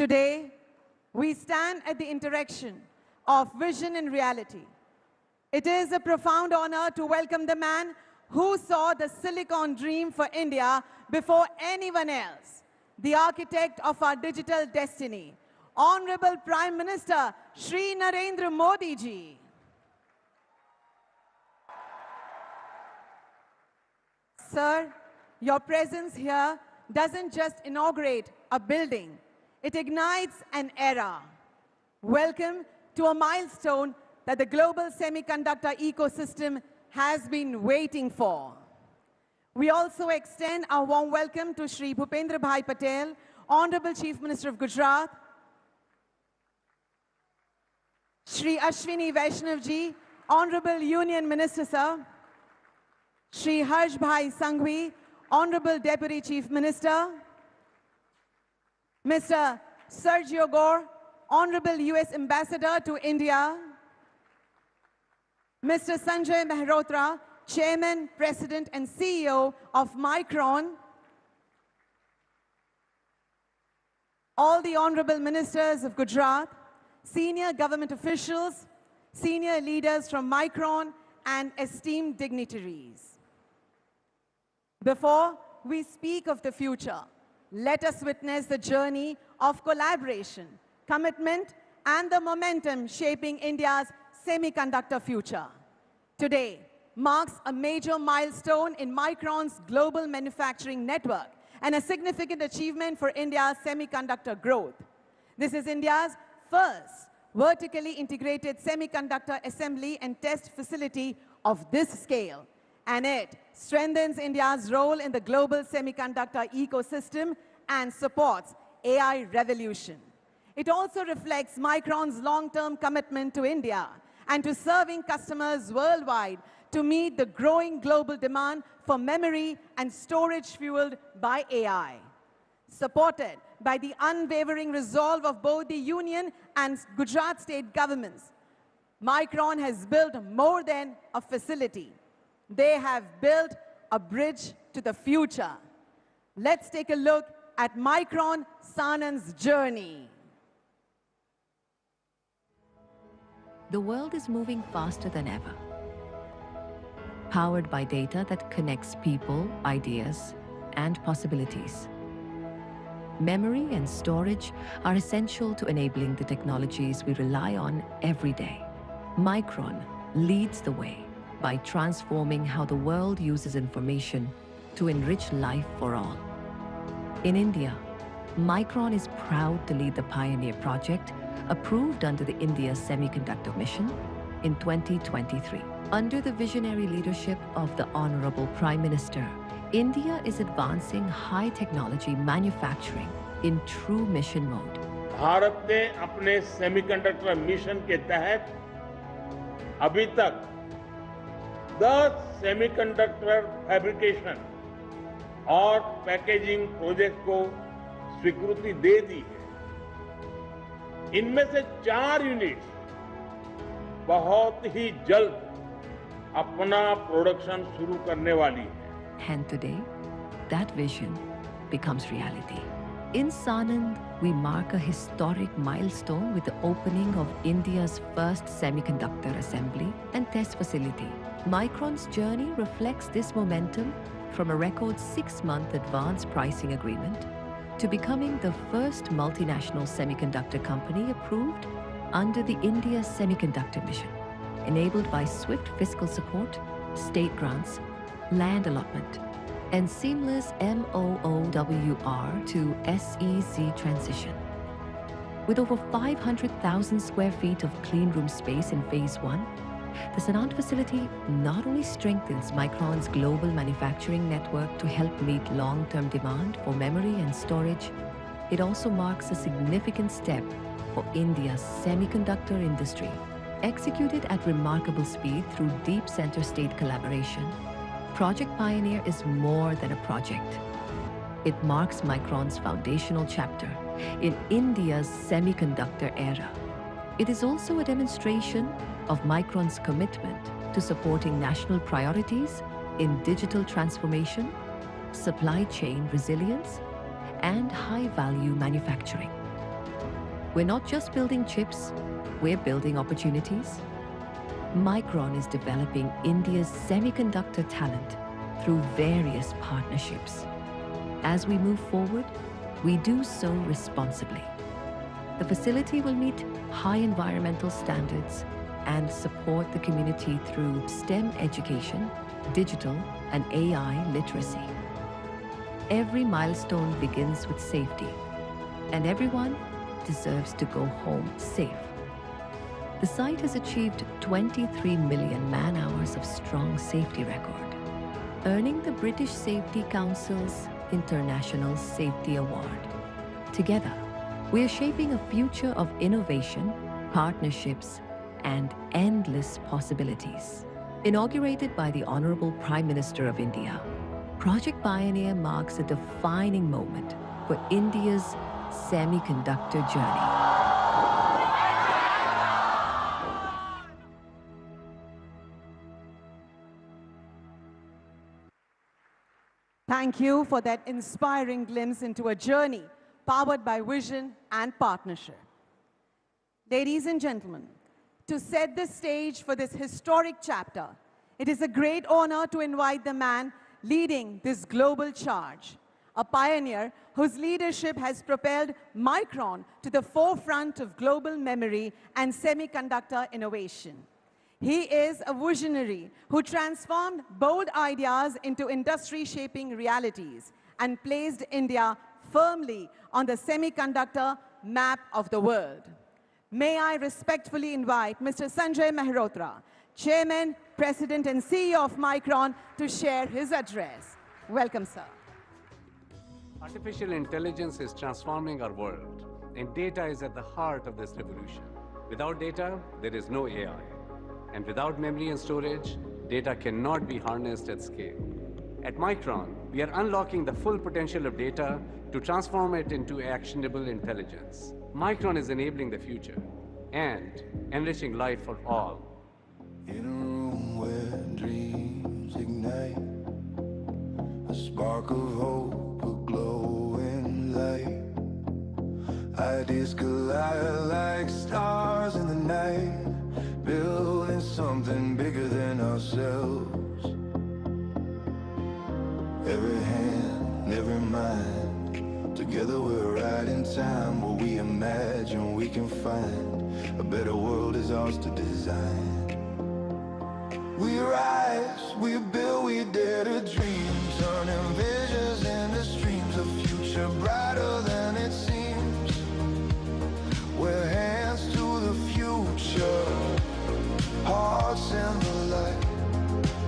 Today, we stand at the intersection of vision and reality. It is a profound honor to welcome the man who saw the Silicon dream for India before anyone else, the architect of our digital destiny, Honorable Prime Minister Shri Narendra Modi ji. Sir, your presence here doesn't just inaugurate a building, it ignites an era. Welcome to a milestone that the global semiconductor ecosystem has been waiting for. We also extend our warm welcome to Shri Bhupendra Bhai Patel, Honorable Chief Minister of Gujarat, Shri Ashwini Vaishnav ji, Honorable Union Minister Sir, Shri Harsh Bhai Sanghvi, Honorable Deputy Chief Minister, Mr. Sergio Gore, Honorable US Ambassador to India, Mr. Sanjay Mehrotra, Chairman, President and CEO of Micron, all the Honorable Ministers of Gujarat, senior government officials, senior leaders from Micron and esteemed dignitaries. Before we speak of the future, let us witness the journey of collaboration, commitment, and the momentum shaping India's semiconductor future. Today marks a major milestone in Micron's global manufacturing network and a significant achievement for India's semiconductor growth. This is India's first vertically integrated semiconductor assembly and test facility of this scale, and it strengthens India's role in the global semiconductor ecosystem and supports AI revolution. It also reflects Micron's long-term commitment to India and to serving customers worldwide to meet the growing global demand for memory and storage fueled by AI. Supported by the unwavering resolve of both the Union and Gujarat state governments, Micron has built more than a facility. They have built a bridge to the future. Let's take a look at Micron Sanand's journey. The world is moving faster than ever, powered by data that connects people, ideas, and possibilities. Memory and storage are essential to enabling the technologies we rely on every day. Micron leads the way by transforming how the world uses information to enrich life for all. In India, Micron is proud to lead the Pioneer project approved under the India Semiconductor Mission in 2023. Under the visionary leadership of the Honorable Prime Minister, India is advancing high-technology manufacturing in true mission mode. Bharat ने अपने semiconductor mission के तहत अभी तक 10 semiconductor fabrication और packaging project को स्वीकृति दे दी है। इनमें से 4 यूनिट्स बहुत ही जल्द अपना प्रोडक्शन शुरू करने वाली है। And today, that vision becomes reality. In Sanand, we mark a historic milestone with the opening of India's first semiconductor assembly and test facility. Micron's journey reflects this momentum from a record 6-month advance pricing agreement to becoming the first multinational semiconductor company approved under the India Semiconductor Mission, enabled by swift fiscal support, state grants, land allotment, and seamless MOOWR to SEZ transition. With over 500,000 square feet of clean room space in Phase 1, the Sanand facility not only strengthens Micron's global manufacturing network to help meet long-term demand for memory and storage, it also marks a significant step for India's semiconductor industry. Executed at remarkable speed through deep center-state collaboration, Project Pioneer is more than a project. It marks Micron's foundational chapter in India's semiconductor era. It is also a demonstration of Micron's commitment to supporting national priorities in digital transformation, supply chain resilience, and high-value manufacturing. We're not just building chips, we're building opportunities. Micron is developing India's semiconductor talent through various partnerships. As we move forward, we do so responsibly. The facility will meet high environmental standards and support the community through STEM education, digital and AI literacy. Every milestone begins with safety, and everyone deserves to go home safe. The site has achieved 23 million man-hours of strong safety record, earning the British Safety Council's International Safety Award. Together, we are shaping a future of innovation, partnerships, and endless possibilities. Inaugurated by the Honorable Prime Minister of India, Project Pioneer marks a defining moment for India's semiconductor journey. Thank you for that inspiring glimpse into a journey powered by vision and partnership. Ladies and gentlemen, to set the stage for this historic chapter, it is a great honor to invite the man leading this global charge, a pioneer whose leadership has propelled Micron to the forefront of global memory and semiconductor innovation. He is a visionary who transformed bold ideas into industry-shaping realities and placed India firmly on the semiconductor map of the world. May I respectfully invite Mr. Sanjay Mehrotra, Chairman, President and CEO of Micron, to share his address. Welcome, sir. Artificial intelligence is transforming our world, and data is at the heart of this revolution. Without data, there is no AI. And without memory and storage, data cannot be harnessed at scale. At Micron, we are unlocking the full potential of data to transform it into actionable intelligence. Micron is enabling the future and enriching life for all. In a room where dreams ignite, a spark of hope, a glowing light. Ideas collide like stars in the night, building something bigger than ourselves. Every hand, every mind, together we're right in time. Where we imagine we can find a better world is ours to design. We rise, we build, we dare to dream, turning visions into streams, a future brighter than it seems. We're hands to the future, hearts in the light.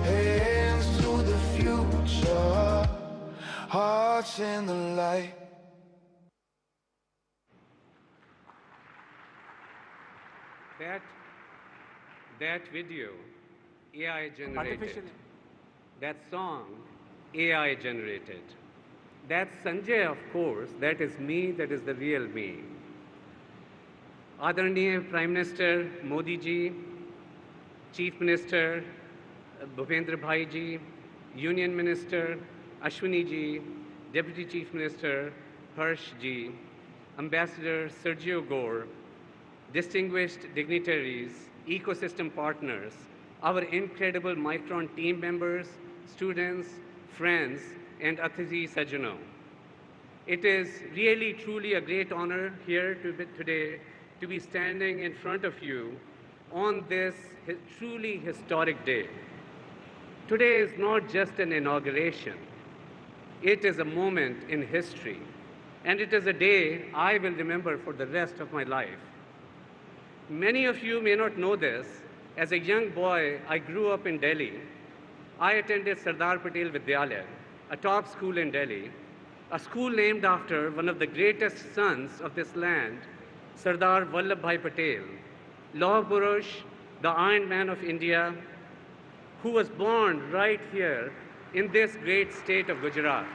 Hands to the future, hearts in the light. That video, AI generated. That song, AI generated. That's Sanjay, of course. That is me, that is the real me. Adaraniya Prime Minister Modi ji, Chief Minister Bhupendra Bhai ji, Union Minister Ashwini ji, Deputy Chief Minister Harsh ji, Ambassador Sergio Gore, distinguished dignitaries, ecosystem partners, our incredible Micron team members, students, friends, and Atithi Sajjano. It is really, truly a great honor here today to be standing in front of you on this truly historic day. Today is not just an inauguration. It is a moment in history, and it is a day I will remember for the rest of my life. Many of you may not know this. As a young boy, I grew up in Delhi. I attended Sardar Patel Vidyalaya, a top school in Delhi, a school named after one of the greatest sons of this land, Sardar Vallabhbhai Patel, Lauh Purush, the Iron Man of India, who was born right here in this great state of Gujarat.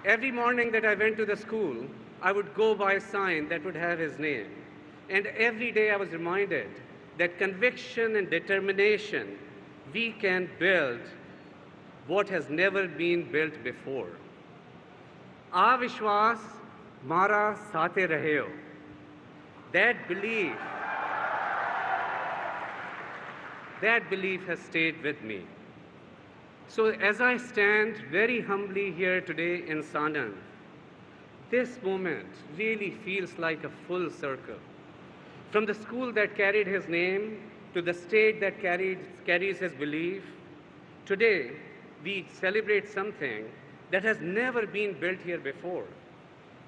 Every morning that I went to the school, I would go by a sign that would have his name. And every day I was reminded that conviction and determination, we can build what has never been built before. A Vishwas Mara Sate Raheo. That belief, that belief has stayed with me. So as I stand very humbly here today in Sanand, this moment really feels like a full circle. From the school that carried his name to the state that carries his belief, today we celebrate something that has never been built here before.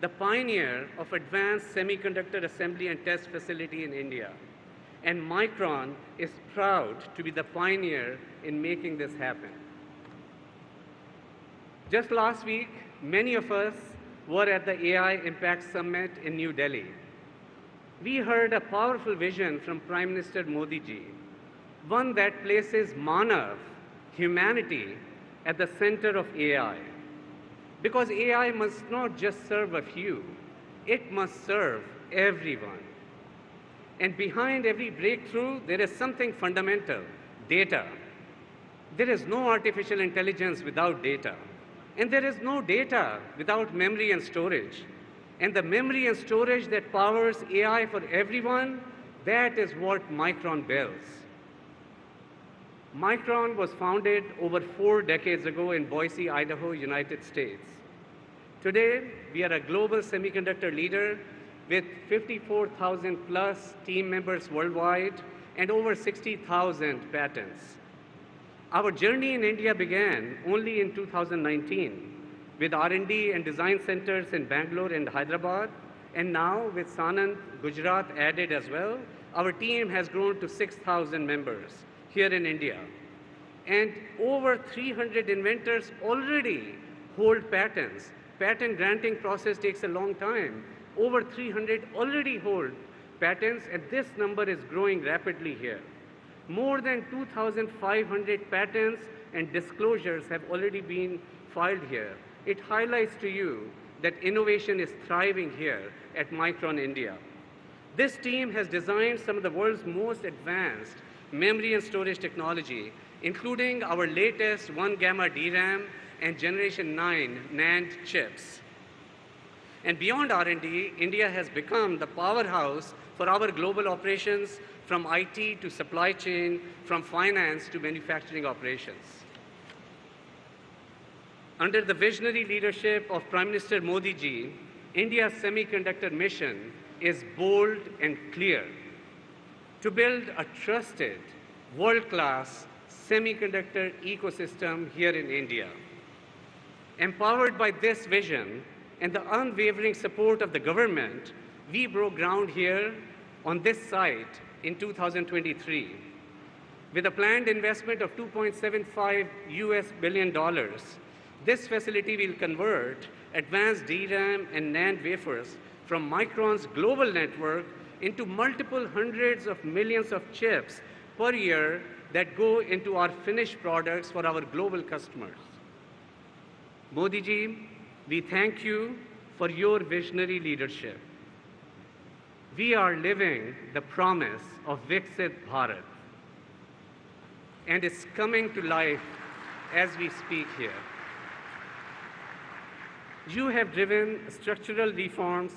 The pioneer of advanced semiconductor assembly and test facility in India. And Micron is proud to be the pioneer in making this happen. Just last week, many of us were at the AI Impact Summit in New Delhi. We heard a powerful vision from Prime Minister Modi ji, one that places Manav, humanity, at the center of AI. Because AI must not just serve a few, it must serve everyone. And behind every breakthrough, there is something fundamental, data. There is no artificial intelligence without data. And there is no data without memory and storage. And the memory and storage that powers AI for everyone, that is what Micron builds. Micron was founded over 4 decades ago in Boise, Idaho, United States. Today, we are a global semiconductor leader with 54,000 plus team members worldwide and over 60,000 patents. Our journey in India began only in 2019 with R&D and design centers in Bangalore and Hyderabad, and now with Sanand, Gujarat added as well, our team has grown to 6,000 members here in India. And over 300 inventors already hold patents. Patent granting process takes a long time. Over 300 already hold patents, and this number is growing rapidly here. More than 2,500 patents and disclosures have already been filed here. It highlights to you that innovation is thriving here at Micron India. This team has designed some of the world's most advanced memory and storage technology, including our latest 1-gamma DRAM and Generation 9 NAND chips. And beyond R&D, India has become the powerhouse for our global operations, from IT to supply chain, from finance to manufacturing operations. Under the visionary leadership of Prime Minister Modi ji, India's semiconductor mission is bold and clear: to build a trusted, world-class semiconductor ecosystem here in India. Empowered by this vision and the unwavering support of the government, we broke ground here on this site in 2023. With a planned investment of $2.75 billion, this facility will convert advanced DRAM and NAND wafers from Micron's global network into multiple hundreds of millions of chips per year that go into our finished products for our global customers. Modi ji, we thank you for your visionary leadership. We are living the promise of Viksit Bharat, and it's coming to life as we speak here. You have driven structural reforms,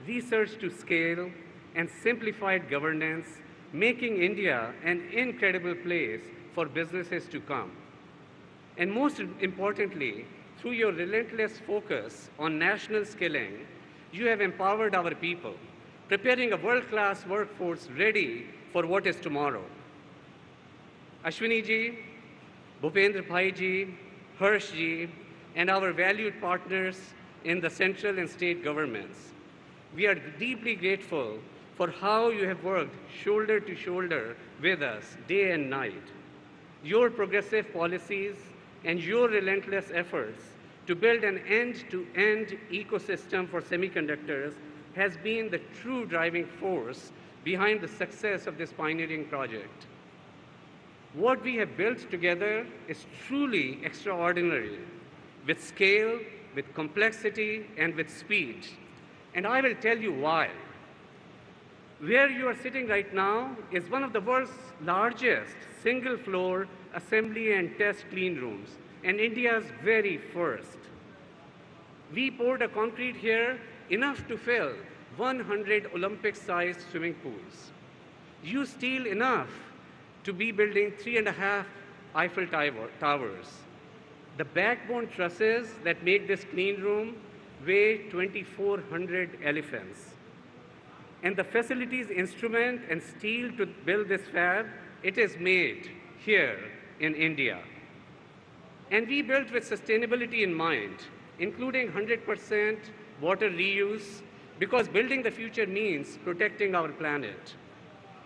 research to scale, and simplified governance, making India an incredible place for businesses to come. And most importantly, through your relentless focus on national skilling, you have empowered our people, preparing a world-class workforce ready for what is tomorrow. Ashwini ji, Bhupendra Bhai ji, Harsh ji, and our valued partners in the central and state governments, we are deeply grateful for how you have worked shoulder to shoulder with us day and night. Your progressive policies and your relentless efforts to build an end-to-end ecosystem for semiconductors has been the true driving force behind the success of this pioneering project. What we have built together is truly extraordinary, with scale, with complexity, and with speed. And I will tell you why. Where you are sitting right now is one of the world's largest single-floor assembly and test clean rooms, and India's very first. We poured a concrete here enough to fill 100 Olympic-sized swimming pools. Use steel enough to be building 3.5 Eiffel Towers. The backbone trusses that make this clean room weigh 2,400 elephants. And the facilities, instrument, and steel to build this fab, it is made here in India. And we built with sustainability in mind, including 100% water reuse, because building the future means protecting our planet.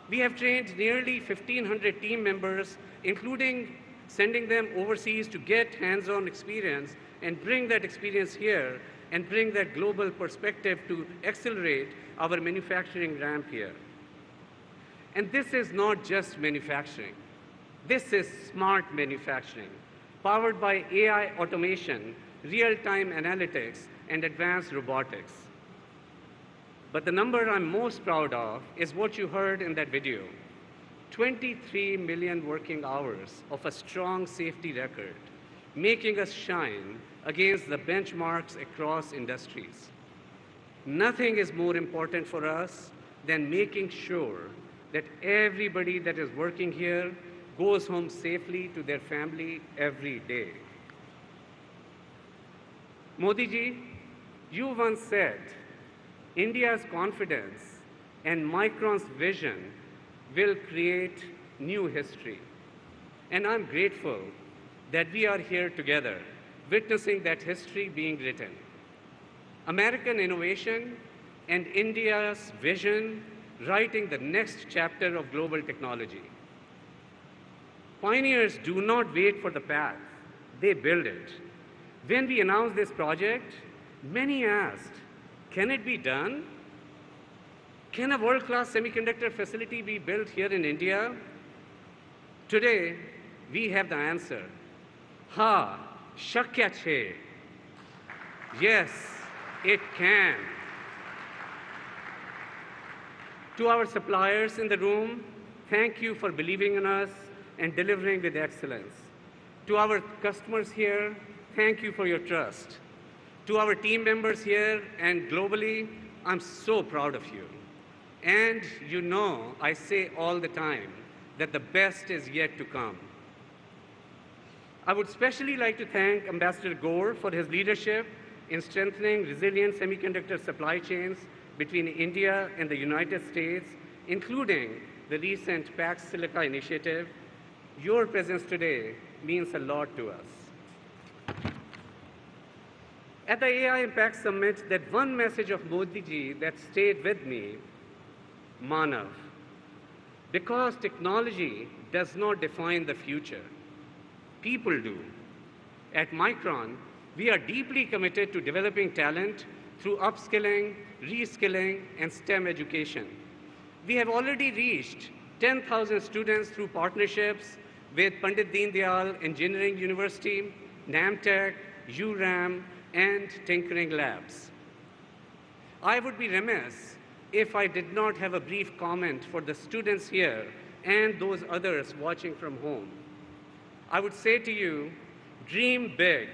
We have trained nearly 1,500 team members, including sending them overseas to get hands-on experience and bring that experience here and bring that global perspective to accelerate our manufacturing ramp here. And this is not just manufacturing. This is smart manufacturing, powered by AI automation, real-time analytics, and advanced robotics. But the number I'm most proud of is what you heard in that video. 23 million working hours of a strong safety record, making us shine against the benchmarks across industries. Nothing is more important for us than making sure that everybody that is working here goes home safely to their family every day. Modi ji, you once said, India's confidence and Micron's vision will create new history. And I'm grateful that we are here together, witnessing that history being written. American innovation and India's vision writing the next chapter of global technology. Pioneers do not wait for the path, they build it. When we announced this project, many asked, can it be done? Can a world-class semiconductor facility be built here in India? Today, we have the answer. Ha, shakya chhe. Yes, it can. To our suppliers in the room, thank you for believing in us and delivering with excellence. To our customers here, thank you for your trust. To our team members here and globally, I'm so proud of you. And you know, I say all the time that the best is yet to come. I would especially like to thank Ambassador Gore for his leadership in strengthening resilient semiconductor supply chains between India and the United States, including the recent Pax Silica initiative. Your presence today means a lot to us. At the AI Impact Summit, that one message of Modi ji that stayed with me, Manav. Because technology does not define the future, people do. At Micron, we are deeply committed to developing talent through upskilling, reskilling, and STEM education. We have already reached 10,000 students through partnerships with Pandit Deen Dayal Engineering University, NAMTech, URAM, and Tinkering Labs. I would be remiss if I did not have a brief comment for the students here and those others watching from home. I would say to you, dream big,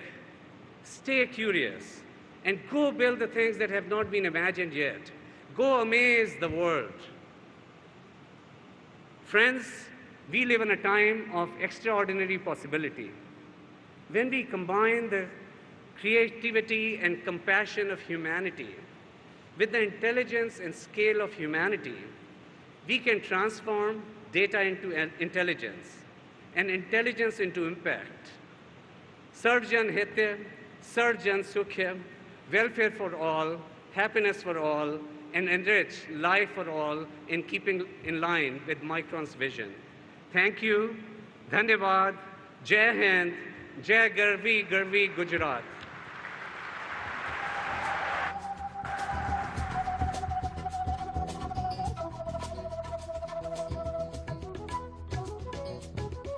stay curious, and go build the things that have not been imagined yet. Go amaze the world. Friends, we live in a time of extraordinary possibility. When we combine the creativity and compassion of humanity with the intelligence and scale of humanity, we can transform data into intelligence and intelligence into impact. Sarjan Hitya, Sarjan Sukhya, welfare for all, happiness for all, and enrich life for all in keeping in line with Micron's vision. Thank you. Dhanyavad. Jai Hind. Jai Garvi, Garvi, Gujarat.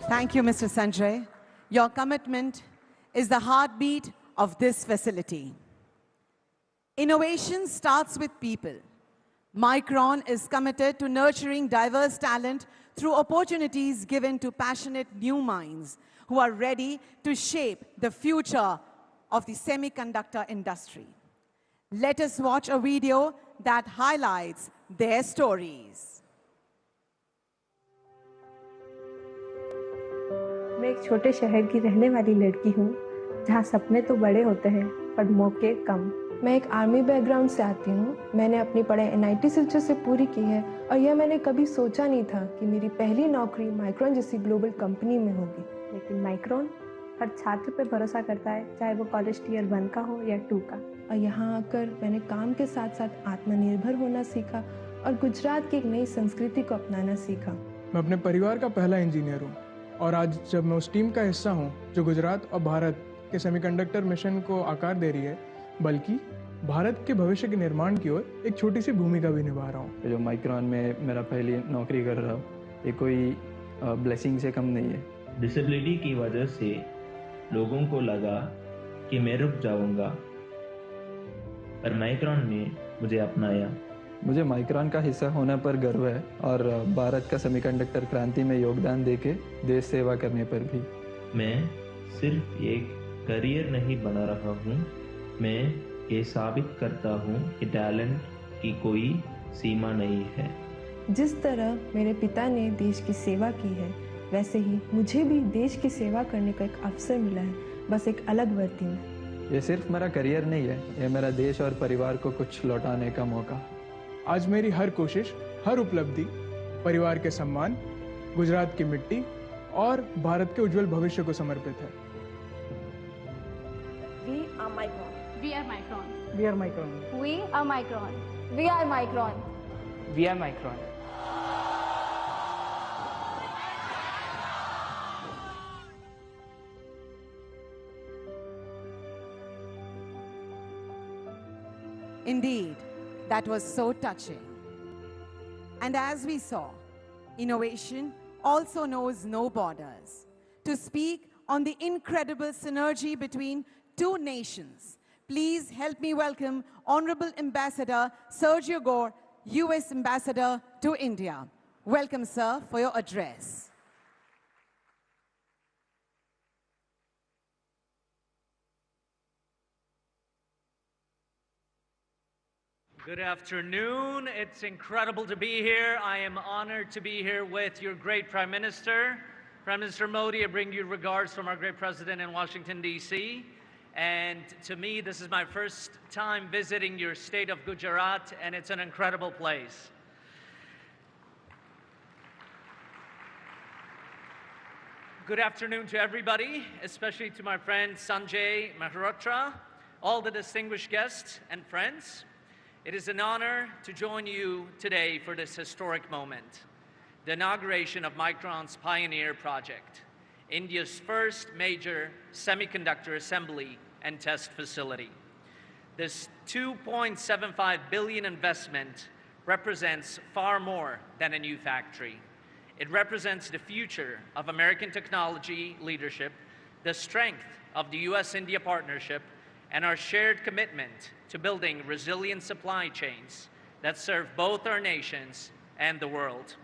Thank you, Mr. Sanjay. Your commitment is the heartbeat of this facility. Innovation starts with people. Micron is committed to nurturing diverse talent through opportunities given to passionate new minds who are ready to shape the future of the semiconductor industry. Let us watch a video that highlights their stories. मैं एक छोटे शहर की रहने वाली लड़की हूँ जहाँ सपने तो बड़े होते हैं पर मौके कम। मैं एक आर्मी बैकग्राउंड से आती हूँ। मैंने अपनी पढ़ाई NIT सिलचर से पूरी की है और यह मैंने कभी सोचा नहीं था कि मेरी पहली नौकरी माइक्रॉन जैसी ग्लोबल कंपनी में होगी। लेकिन माइक्रॉन हर छात्र पे भरोसा करता है, चाहे वो कॉलेज टियर 1 का हो या 2 का। और यहाँ आकर मैंने काम के साथ साथ आत्मनिर्भर होना सीखा और गुजरात की एक नई संस्कृति को अपनाना सीखा। मैं अपने परिवार का पहला इंजीनियर हूँ और आज जब मैं उस टीम का हिस्सा हूँ जो गुजरात और भारत के सेमीकंडक्टर मिशन को आकार दे रही है, बल्कि भारत के भविष्य के निर्माण की ओर एक छोटी सी भूमिका भी निभा रहा हूँ। जो माइक्रॉन में मेरा पहली नौकरी कर रहा हूँ, ये कोई ब्लेसिंग से कम नहीं है। डिसेबिलिटी की वजह से लोगों को लगा कि मैं रुक जाऊंगा, पर माइक्रॉन ने मुझे अपनाया। मुझे माइक्रॉन का हिस्सा होने पर गर्व है और भारत का सेमीकंडक्टर क्रांति में योगदान देके देश सेवा करने पर भी। मैं सिर्फ एक करियर नहीं बना रहा हूँ, मैं ये साबित करता हूँ कि टैलेंट की कोई सीमा नहीं है। जिस तरह मेरे पिता ने देश की सेवा की है, वैसे ही मुझे भी देश की सेवा करने का एक अवसर मिला है, बस एक अलग वर्दी में। ये सिर्फ मेरा करियर नहीं है, ये मेरा देश और परिवार को कुछ लौटाने का मौका। आज मेरी हर कोशिश, हर उपलब्धि परिवार के सम्मान, गुजरात की मिट्टी और भारत के उज्जवल भविष्य को समर्पित है। We are Micron. We are Micron. We are Micron. We are Micron. We are Micron. We are Micron. Indeed, that was so touching. And as we saw, innovation also knows no borders. To speak on the incredible synergy between two nations, please help me welcome Honorable Ambassador Sergio Gore, US Ambassador to India. Welcome, sir, for your address. Good afternoon. It's incredible to be here. I am honored to be here with your great Prime Minister. Prime Minister Modi, I bring you regards from our great President in Washington, D.C. And to me, this is my first time visiting your state of Gujarat, and it's an incredible place. Good afternoon to everybody, especially to my friend Sanjay Mehrotra, all the distinguished guests and friends. It is an honor to join you today for this historic moment, the inauguration of Micron's Pioneer Project, India's first major semiconductor assembly and test facility. This $2.75 billion investment represents far more than a new factory. It represents the future of American technology leadership, the strength of the US-India partnership, and our shared commitment to building resilient supply chains that serve both our nations and the world.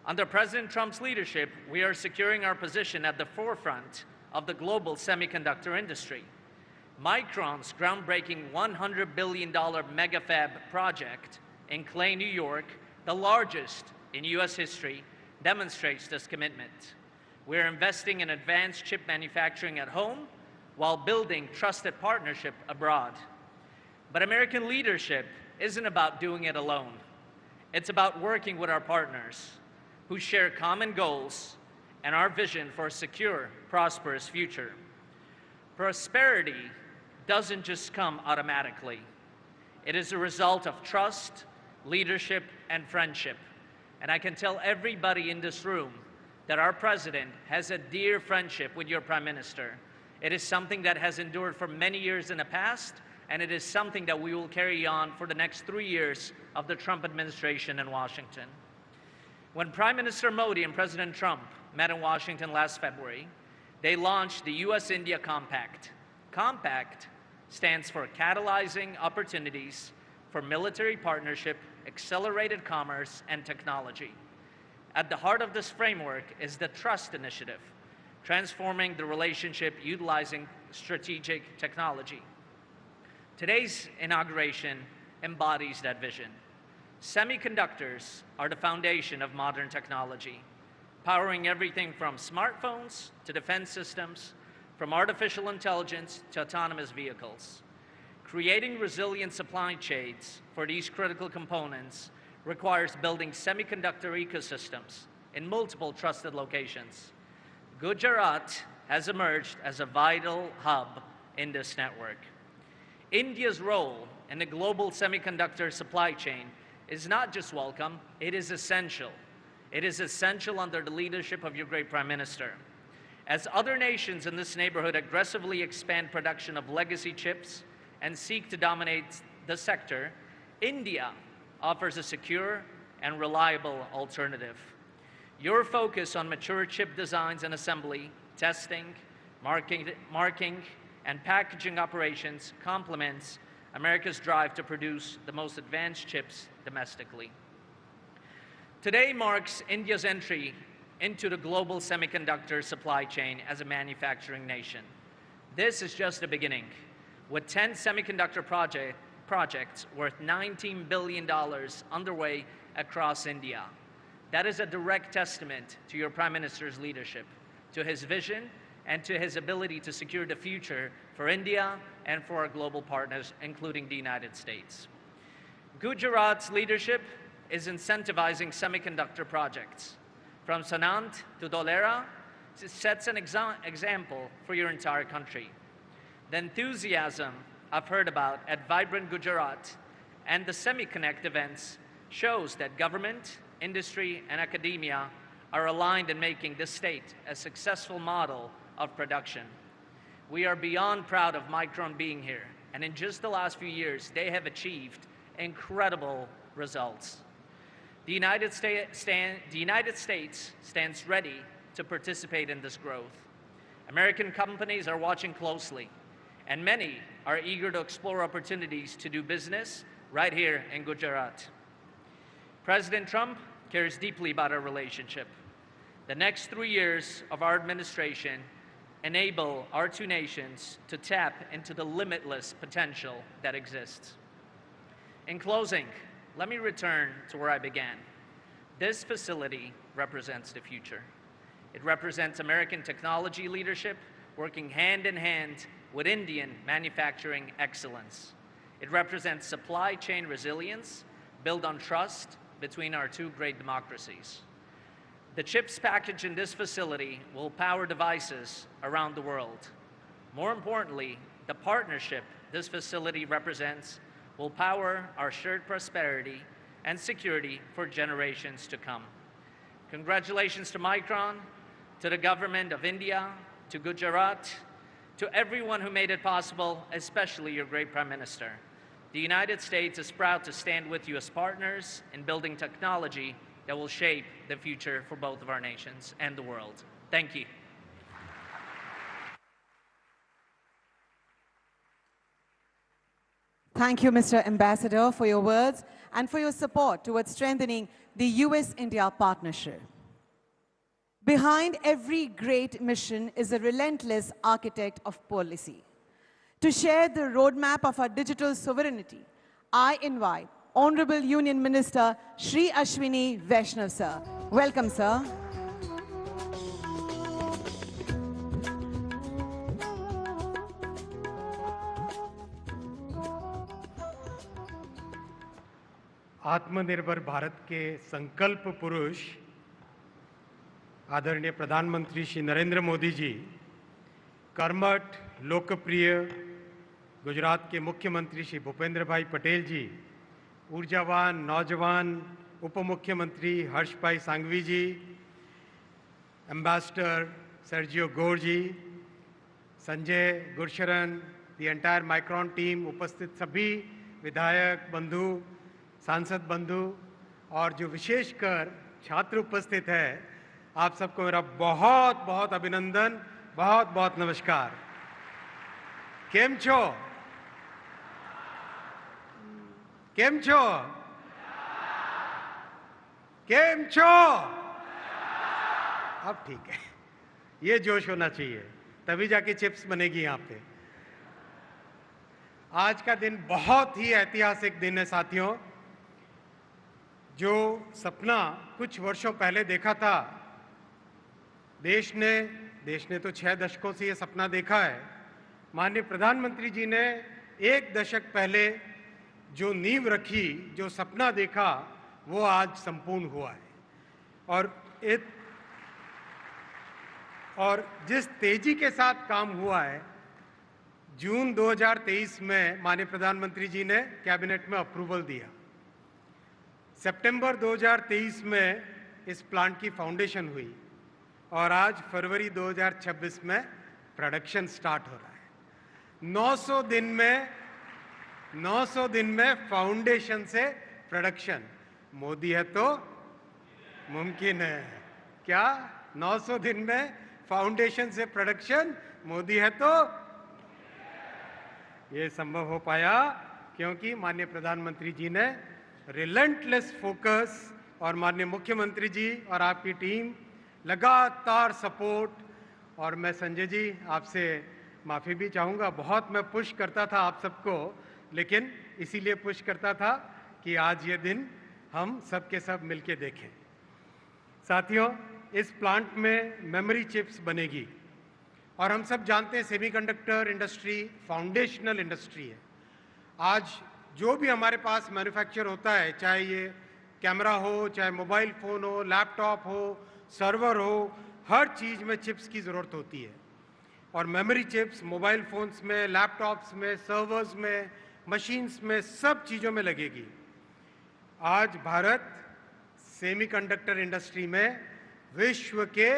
Under President Trump's leadership, we are securing our position at the forefront of the global semiconductor industry. Micron's groundbreaking $100 billion megafab project in Clay, New York, the largest in US history, demonstrates this commitment. We're investing in advanced chip manufacturing at home while building trusted partnership abroad. But American leadership isn't about doing it alone. It's about working with our partners who share common goals and our vision for a secure, prosperous future. Prosperity doesn't just come automatically. It is a result of trust, leadership, and friendship. And I can tell everybody in this room that our president has a dear friendship with your Prime Minister. It is something that has endured for many years in the past, and it is something that we will carry on for the next 3 years of the Trump administration in Washington. When Prime Minister Modi and President Trump met in Washington last February, they launched the US-India Compact. Compact stands for Catalyzing Opportunities for Military Partnership, Accelerated Commerce, and Technology. At the heart of this framework is the Trust Initiative, transforming the relationship utilizing strategic technology. Today's inauguration embodies that vision. Semiconductors are the foundation of modern technology, powering everything from smartphones to defense systems, from artificial intelligence to autonomous vehicles. Creating resilient supply chains for these critical components requires building semiconductor ecosystems in multiple trusted locations. Gujarat has emerged as a vital hub in this network. India's role in the global semiconductor supply chain is not just welcome, it is essential. It is essential under the leadership of your great Prime Minister. As other nations in this neighborhood aggressively expand production of legacy chips and seek to dominate the sector, India offers a secure and reliable alternative. Your focus on mature chip designs and assembly, testing, marking, and packaging operations complements America's drive to produce the most advanced chips domestically. Today marks India's entry into the global semiconductor supply chain as a manufacturing nation. This is just the beginning. With 10 semiconductor projects worth $19 billion underway across India. That is a direct testament to your Prime Minister's leadership, to his vision, and to his ability to secure the future for India and for our global partners, including the United States. Gujarat's leadership is incentivizing semiconductor projects. From Sanand to Dholera, it sets an example for your entire country. The enthusiasm I've heard about at Vibrant Gujarat and the SemiConnect events shows that government, industry, and academia are aligned in making this state a successful model of production. We are beyond proud of Micron being here, and in just the last few years, they have achieved incredible results. The United States stands ready to participate in this growth. American companies are watching closely, and many are eager to explore opportunities to do business right here in Gujarat. President Trump cares deeply about our relationship. The next 3 years of our administration enable our two nations to tap into the limitless potential that exists. In closing, let me return to where I began. This facility represents the future. It represents American technology leadership working hand in hand with Indian manufacturing excellence. It represents supply chain resilience built on trust between our two great democracies. The chips packaged in this facility will power devices around the world. More importantly, the partnership this facility represents will power our shared prosperity and security for generations to come. Congratulations to Micron, to the government of India, to Gujarat, to everyone who made it possible, especially your great Prime Minister. The United States is proud to stand with you as partners in building technology that will shape the future for both of our nations and the world. Thank you. Thank you, Mr. Ambassador, for your words and for your support towards strengthening the US-India partnership. Behind every great mission is a relentless architect of policy. To share the roadmap of our digital sovereignty, I invite Honorable Union Minister Shri Ashwini Vaishnaw, sir. Welcome, sir. आत्मनिर्भर भारत के संकल्प पुरुष आदरणीय प्रधानमंत्री श्री नरेंद्र मोदी जी, कर्मठ लोकप्रिय गुजरात के मुख्यमंत्री श्री भूपेंद्र भाई पटेल जी, ऊर्जावान नौजवान उप मुख्यमंत्री हर्ष भाई सांघवी जी, ambassador Sergio Gor ji, Sanjay Gursharan, the entire Micron team, उपस्थित सभी विधायक बंधु, सांसद बंधु और जो विशेषकर छात्र उपस्थित है, आप सबको मेरा बहुत बहुत अभिनंदन, बहुत बहुत नमस्कार। केम छो? केम छो? केम छो? अब ठीक है, ये जोश होना चाहिए, तभी जाके चिप्स बनेगी यहाँ पे। आज का दिन बहुत ही ऐतिहासिक दिन है साथियों। जो सपना कुछ वर्षों पहले देखा था, देश ने तो 6 दशकों से ये सपना देखा है। माननीय प्रधानमंत्री जी ने 1 दशक पहले जो नींव रखी, जो सपना देखा, वो आज संपूर्ण हुआ है। और जिस तेजी के साथ काम हुआ है, जून 2023 में माननीय प्रधानमंत्री जी ने कैबिनेट में अप्रूवल दिया। सितंबर 2023 में इस प्लांट की फाउंडेशन हुई और आज फरवरी 2026 में प्रोडक्शन स्टार्ट हो रहा है। 900 दिन में फाउंडेशन से प्रोडक्शन। मोदी है तो मुमकिन है क्या? 900 दिन में फाउंडेशन से प्रोडक्शन, मोदी है तो ये संभव हो पाया क्योंकि माननीय प्रधानमंत्री जी ने रिलेंटलेस फोकस और माननीय मुख्यमंत्री जी और आपकी टीम लगातार सपोर्ट। और मैं संजय जी आपसे माफ़ी भी चाहूँगा, बहुत मैं पुश करता था आप सबको, लेकिन इसीलिए पुश करता था कि आज ये दिन हम सब के सब मिलके देखें। साथियों, इस प्लांट में मेमोरी चिप्स बनेगी और हम सब जानते हैं सेमीकंडक्टर इंडस्ट्री फाउंडेशनल इंडस्ट्री है। आज जो भी हमारे पास मैन्युफैक्चर होता है, चाहे ये कैमरा हो, चाहे मोबाइल फ़ोन हो, लैपटॉप हो, सर्वर हो, हर चीज़ में चिप्स की ज़रूरत होती है। और मेमोरी चिप्स मोबाइल फ़ोन्स में, लैपटॉप्स में, सर्वर्स में, मशीन्स में, सब चीज़ों में लगेगी। आज भारत सेमीकंडक्टर इंडस्ट्री में विश्व के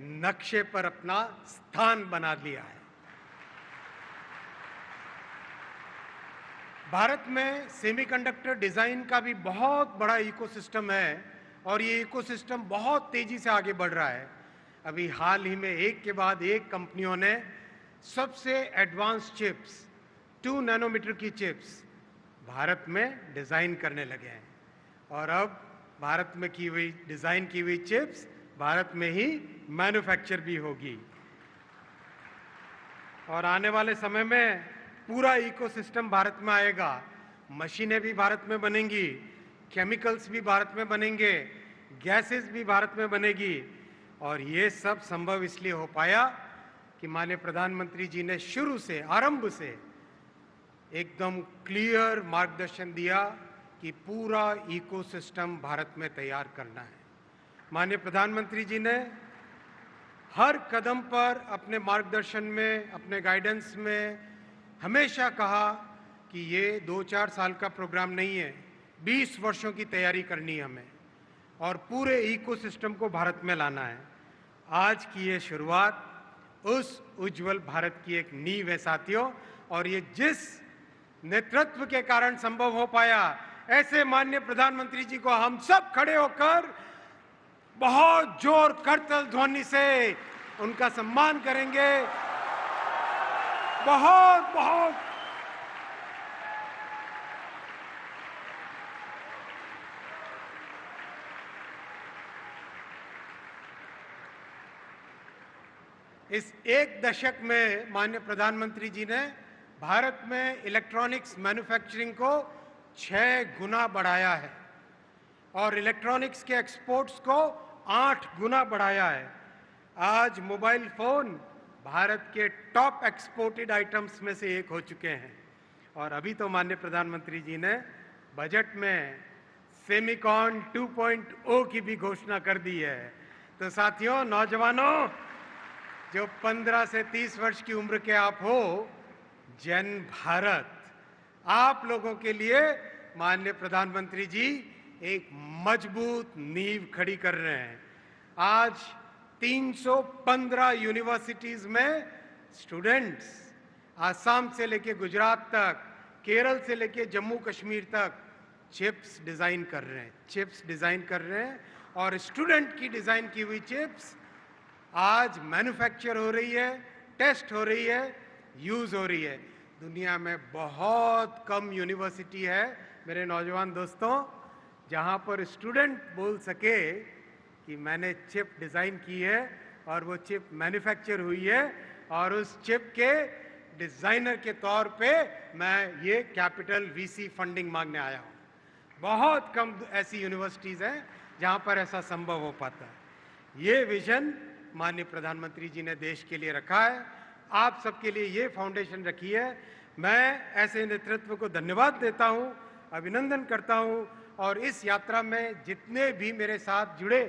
नक्शे पर अपना स्थान बना लिया है। भारत में सेमीकंडक्टर डिज़ाइन का भी बहुत बड़ा इकोसिस्टम है और ये इकोसिस्टम बहुत तेज़ी से आगे बढ़ रहा है। अभी हाल ही में एक के बाद एक कंपनियों ने सबसे एडवांस चिप्स, 2 नैनोमीटर की चिप्स भारत में डिज़ाइन करने लगे हैं और अब भारत में डिज़ाइन की हुई चिप्स भारत में ही मैन्युफैक्चर भी होगी। और आने वाले समय में पूरा इकोसिस्टम भारत में आएगा। मशीनें भी भारत में बनेंगी, केमिकल्स भी भारत में बनेंगे, गैसेस भी भारत में बनेगी। और ये सब संभव इसलिए हो पाया कि माननीय प्रधानमंत्री जी ने शुरू से, आरंभ से एकदम क्लियर मार्गदर्शन दिया कि पूरा इकोसिस्टम भारत में तैयार करना है। माननीय प्रधानमंत्री जी ने हर कदम पर अपने मार्गदर्शन में, अपने गाइडेंस में हमेशा कहा कि ये 2-4 साल का प्रोग्राम नहीं है, 20 वर्षों की तैयारी करनी है हमें और पूरे इकोसिस्टम को भारत में लाना है। आज की ये शुरुआत उस उज्जवल भारत की एक नींव है साथियों, और ये जिस नेतृत्व के कारण संभव हो पाया, ऐसे माननीय प्रधानमंत्री जी को हम सब खड़े होकर बहुत जोर करतल ध्वनि से उनका सम्मान करेंगे। बहुत बहुत इस 1 दशक में माननीय प्रधानमंत्री जी ने भारत में इलेक्ट्रॉनिक्स मैन्युफैक्चरिंग को 6 गुना बढ़ाया है और इलेक्ट्रॉनिक्स के एक्सपोर्ट्स को 8 गुना बढ़ाया है। आज मोबाइल फ़ोन भारत के टॉप एक्सपोर्टेड आइटम्स में से एक हो चुके हैं। और अभी तो माननीय प्रधानमंत्री जी ने बजट में सेमिकॉन 2.0 की भी घोषणा कर दी है। तो साथियों, नौजवानों, जो 15 से 30 वर्ष की उम्र के आप हो, जन भारत आप लोगों के लिए माननीय प्रधानमंत्री जी एक मजबूत नींव खड़ी कर रहे हैं। आज 315 यूनिवर्सिटीज में स्टूडेंट्स आसाम से लेके गुजरात तक, केरल से लेके जम्मू कश्मीर तक चिप्स डिज़ाइन कर रहे हैं और स्टूडेंट की डिज़ाइन की हुई चिप्स आज मैन्युफैक्चर हो रही है, टेस्ट हो रही है, यूज़ हो रही है। दुनिया में बहुत कम यूनिवर्सिटी है मेरे नौजवान दोस्तों जहाँ पर स्टूडेंट बोल सके कि मैंने चिप डिज़ाइन की है और वो चिप मैन्युफैक्चर हुई है और उस चिप के डिजाइनर के तौर पे मैं ये कैपिटल वीसी फंडिंग मांगने आया हूँ। बहुत कम ऐसी यूनिवर्सिटीज हैं जहाँ पर ऐसा संभव हो पाता है। ये विजन माननीय प्रधानमंत्री जी ने देश के लिए रखा है, आप सबके लिए ये फाउंडेशन रखी है। मैं ऐसे नेतृत्व को धन्यवाद देता हूँ, अभिनंदन करता हूँ, और इस यात्रा में जितने भी मेरे साथ जुड़े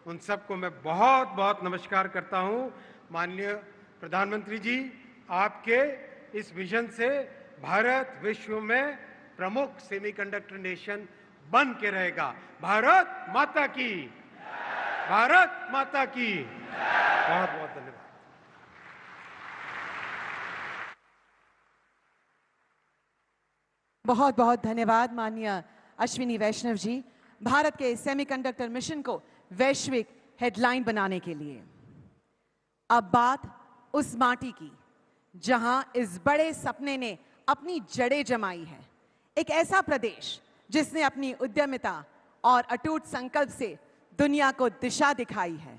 उन सबको मैं बहुत बहुत नमस्कार करता हूँ। माननीय प्रधानमंत्री जी, आपके इस विजन से भारत विश्व में प्रमुख सेमीकंडक्टर नेशन बन के रहेगा। भारत माता की, भारत माता की। बहुत बहुत धन्यवाद। बहुत बहुत धन्यवाद माननीय अश्विनी वैष्णव जी, भारत के सेमीकंडक्टर मिशन को वैश्विक हेडलाइन बनाने के लिए। अब बात उस माटी की जहां इस बड़े सपने ने अपनी जड़ें जमाई है। एक ऐसा प्रदेश जिसने अपनी उद्यमिता और अटूट संकल्प से दुनिया को दिशा दिखाई है।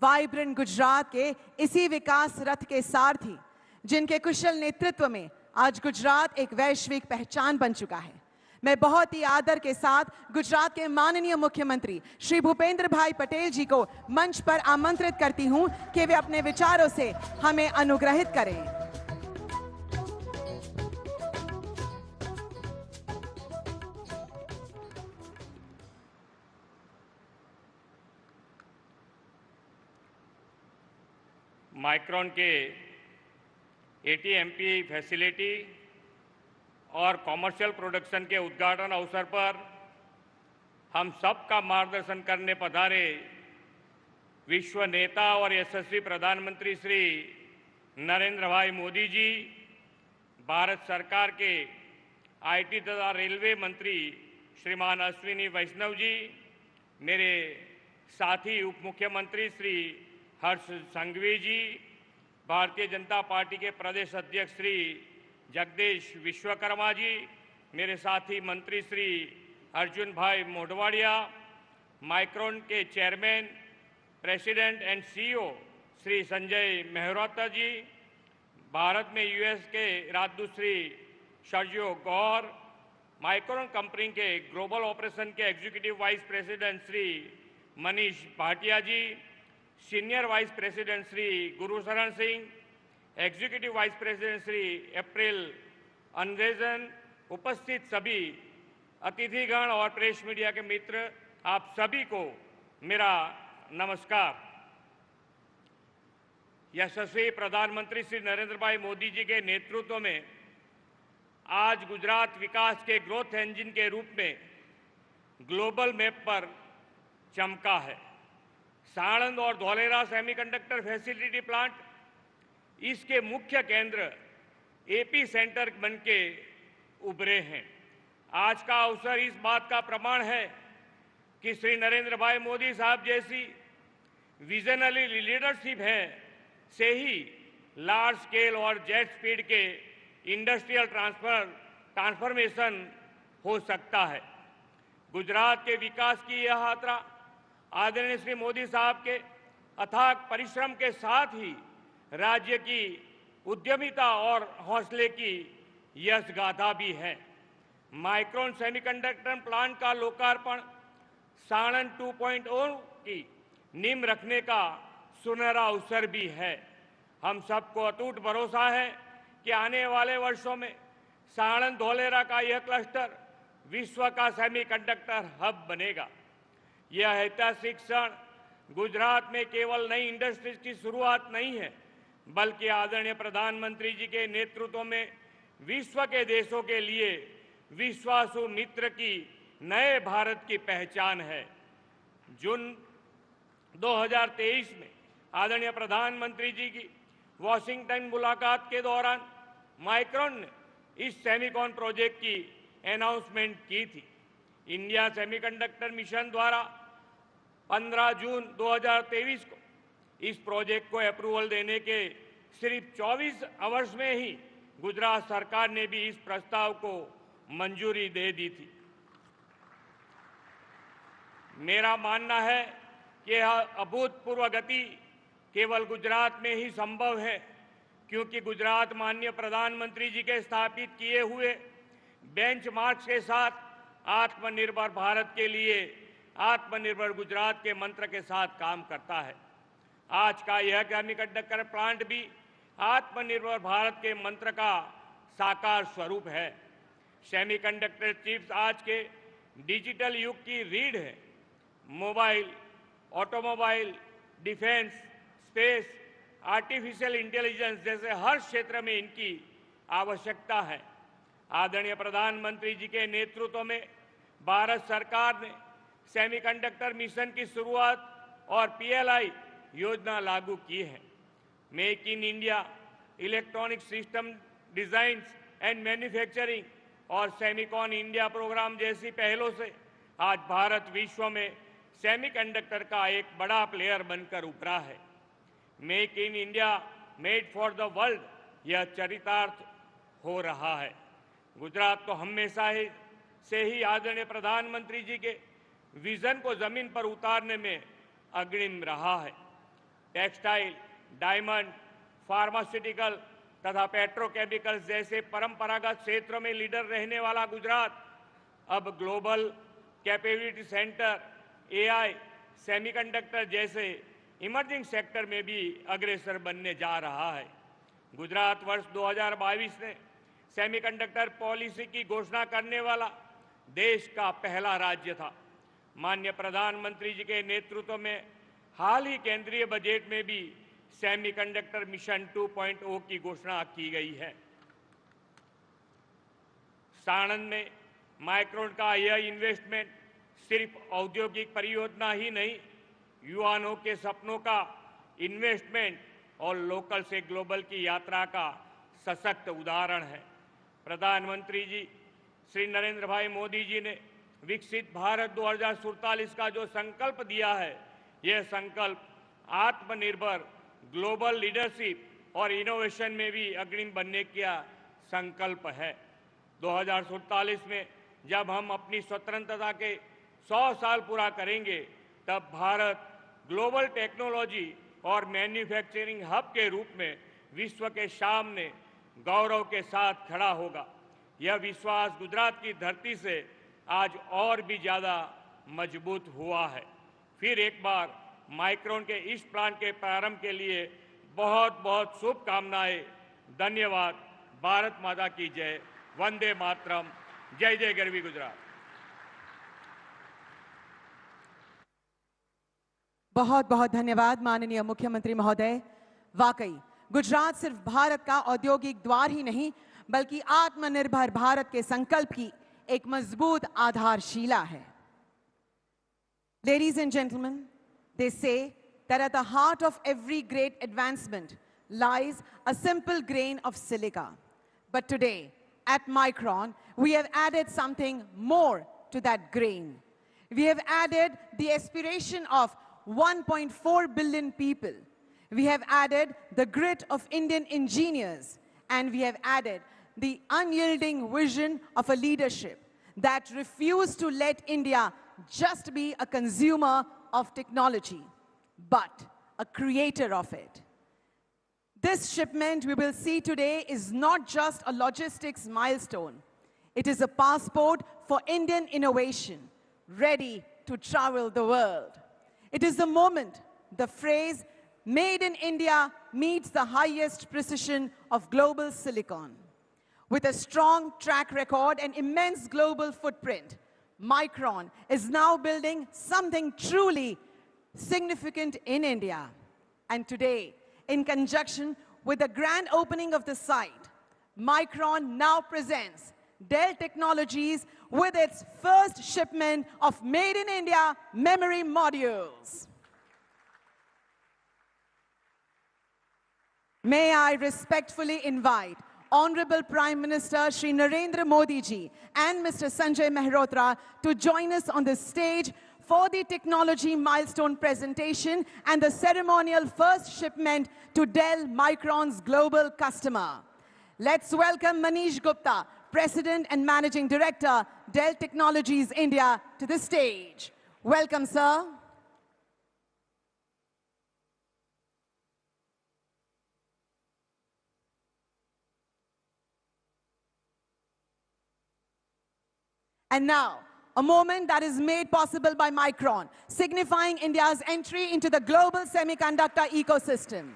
वाइब्रेंट गुजरात के इसी विकास रथ के सारथी, जिनके कुशल नेतृत्व में आज गुजरात एक वैश्विक पहचान बन चुका है। मैं बहुत ही आदर के साथ गुजरात के माननीय मुख्यमंत्री श्री भूपेंद्र भाई पटेल जी को मंच पर आमंत्रित करती हूं कि वे अपने विचारों से हमें अनुग्रहित करें। माइक्रॉन के एटीएमपी फैसिलिटी और कॉमर्शियल प्रोडक्शन के उद्घाटन अवसर पर हम सब का मार्गदर्शन करने पधारे विश्व नेता और यशस्वी प्रधानमंत्री श्री नरेंद्र भाई मोदी जी, भारत सरकार के आईटी तथा रेलवे मंत्री श्रीमान अश्विनी वैष्णव जी, मेरे साथी उप मुख्यमंत्री श्री हर्ष संघवी जी, भारतीय जनता पार्टी के प्रदेश अध्यक्ष श्री जगदीश विश्वकर्मा जी, मेरे साथी मंत्री श्री अर्जुन भाई मोढवाडिया, माइक्रॉन के chairman, president and CEO Shri Sanjay Mehrotra ji, Bharat में यूएस के राजदूत Shri Sergio Gor, Micron company के ग्लोबल ऑपरेशन के executive vice president Shri Manish Bhatia ji, senior vice president Shri Gurusharan Singh, executive vice president Shri April Anrajan, उपस्थित सभी अतिथिगण और प्रेस मीडिया के मित्र, आप सभी को मेरा नमस्कार। यशस्वी प्रधानमंत्री श्री नरेंद्र भाई मोदी जी के नेतृत्व में आज गुजरात विकास के ग्रोथ इंजन के रूप में ग्लोबल मैप पर चमका है। साणंद और धौलेरा सेमीकंडक्टर फैसिलिटी प्लांट इसके मुख्य केंद्र एपी सेंटर बनके उभरे हैं। आज का अवसर इस बात का प्रमाण है कि श्री नरेंद्र भाई मोदी साहब जैसी विजनरी लीडरशिप है से ही लार्ज स्केल और जेट स्पीड के इंडस्ट्रियल ट्रांसफॉर्मेशन हो सकता है। गुजरात के विकास की यह यात्रा आदरणीय श्री मोदी साहब के अथाक परिश्रम के साथ ही राज्य की उद्यमिता और हौसले की यश गाथा भी है। माइक्रॉन सेमीकंडक्टर प्लांट का लोकार्पण साणंद 2.0 की नींव रखने का सुनहरा अवसर भी है। हम सबको अटूट भरोसा है कि आने वाले वर्षों में साणंद धौलेरा का यह क्लस्टर विश्व का सेमीकंडक्टर हब बनेगा। यह ऐतिहासिक क्षण गुजरात में केवल नई इंडस्ट्रीज की शुरुआत नहीं है, बल्कि आदरणीय प्रधानमंत्री जी के नेतृत्व में विश्व के देशों के लिए विश्वासु मित्र की नए भारत की पहचान है। जून 2023 में आदरणीय प्रधानमंत्री जी की वॉशिंगटन मुलाकात के दौरान माइक्रॉन ने इस सेमीकॉन प्रोजेक्ट की अनाउंसमेंट की थी। इंडिया सेमीकंडक्टर मिशन द्वारा 15 जून 2023 को इस प्रोजेक्ट को अप्रूवल देने के सिर्फ 24 आवर्स में ही गुजरात सरकार ने भी इस प्रस्ताव को मंजूरी दे दी थी। मेरा मानना है कि यह अभूतपूर्व गति केवल गुजरात में ही संभव है, क्योंकि गुजरात माननीय प्रधानमंत्री जी के स्थापित किए हुए बेंचमार्क्स के साथ आत्मनिर्भर भारत के लिए आत्मनिर्भर गुजरात के मंत्र के साथ काम करता है। आज का यह सेमीकंडक्टर प्लांट भी आत्मनिर्भर भारत के मंत्र का साकार स्वरूप है। सेमीकंडक्टर चिप्स आज के डिजिटल युग की रीढ़ है। Mobile, automobile, defence, space, artificial intelligence जैसे हर क्षेत्र में इनकी आवश्यकता है। आदरणीय प्रधानमंत्री जी के नेतृत्व में भारत सरकार ने सेमीकंडक्टर मिशन की शुरुआत और पीएलआई योजना लागू की है। Make in India, electronic system design and manufacturing और सेमिकॉन इंडिया प्रोग्राम जैसी पहलों से आज भारत विश्व में सेमीकंडक्टर का एक बड़ा प्लेयर बनकर उभरा है। Make in India, made for the world, यह चरितार्थ हो रहा है। गुजरात तो हमेशा से ही आदरणीय प्रधानमंत्री जी के विजन को जमीन पर उतारने में अग्रिम रहा है। टेक्सटाइल, डायमंड, फार्मास्यूटिकल तथा पेट्रोकेमिकल्स जैसे परंपरागत क्षेत्रों में लीडर रहने वाला गुजरात अब global capability centre, AI, semiconductor जैसे इमर्जिंग सेक्टर में भी अग्रसर बनने जा रहा है। गुजरात वर्ष 2022 में सेमीकंडक्टर पॉलिसी की घोषणा करने वाला देश का पहला राज्य था। माननीय प्रधानमंत्री जी के नेतृत्व में हाल ही केंद्रीय बजट में भी सेमीकंडक्टर मिशन 2.0 की घोषणा की गई है। साणंद में माइक्रोन का यह इन्वेस्टमेंट सिर्फ औद्योगिक परियोजना ही नहीं, युवाओं के सपनों का इन्वेस्टमेंट और लोकल से ग्लोबल की यात्रा का सशक्त उदाहरण है। प्रधानमंत्री जी श्री नरेंद्र भाई मोदी जी ने विकसित भारत 2047 का जो संकल्प दिया है, यह संकल्प आत्मनिर्भर, ग्लोबल लीडरशिप और इनोवेशन में भी अग्रणी बनने का संकल्प है। 2047 में जब हम अपनी स्वतंत्रता के 100 साल पूरा करेंगे, तब भारत ग्लोबल टेक्नोलॉजी और मैन्युफैक्चरिंग हब के रूप में विश्व के सामने गौरव के साथ खड़ा होगा। यह विश्वास गुजरात की धरती से आज और भी ज़्यादा मजबूत हुआ है। फिर एक बार माइक्रोन के इस प्लांट के प्रारंभ के लिए बहुत बहुत शुभकामनाएं। धन्यवाद। भारत माता की जय। वंदे मातरम। जय जय गरवी गुजरात। बहुत बहुत धन्यवाद माननीय मुख्यमंत्री महोदय। वाकई गुजरात सिर्फ भारत का औद्योगिक द्वार ही नहीं, बल्कि आत्मनिर्भर भारत के संकल्प की एक मजबूत आधारशिला है। Ladies and gentlemen, they say that at the heart of every great advancement lies a simple grain of silica. But today, at Micron, we have added something more to that grain. We have added the aspiration of 1.4 billion people. We have added the grit of Indian engineers, and we have added the unyielding vision of a leadership that refused to let India just be a consumer of technology, but a creator of it. This shipment we will see today is not just a logistics milestone. It is a passport for Indian innovation, ready to travel the world. It is the moment the phrase "Made in India" meets the highest precision of global silicon. With a strong track record and immense global footprint, Micron is now building something truly significant in India. And today, in conjunction with the grand opening of the site, Micron now presents Dell Technologies with its first shipment of Made in India memory modules. May I respectfully invite Honorable Prime Minister Shri Narendra Modi ji and Mr. Sanjay Mehrotra to join us on the stage for the technology milestone presentation and the ceremonial first shipment to Dell Micron's global customer. Let's welcome Manish Gupta, President and Managing Director, Dell Technologies India, to the stage. Welcome, sir. And now, a moment that is made possible by Micron, signifying India's entry into the global semiconductor ecosystem.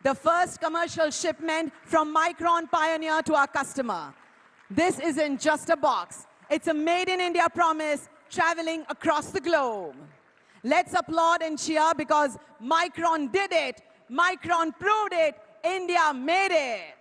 The first commercial shipment from Micron Pioneer to our customer. This isn't just a box. It's a made in India promise traveling across the globe. Let's applaud and cheer because Micron did it. Micron proved it. India made it.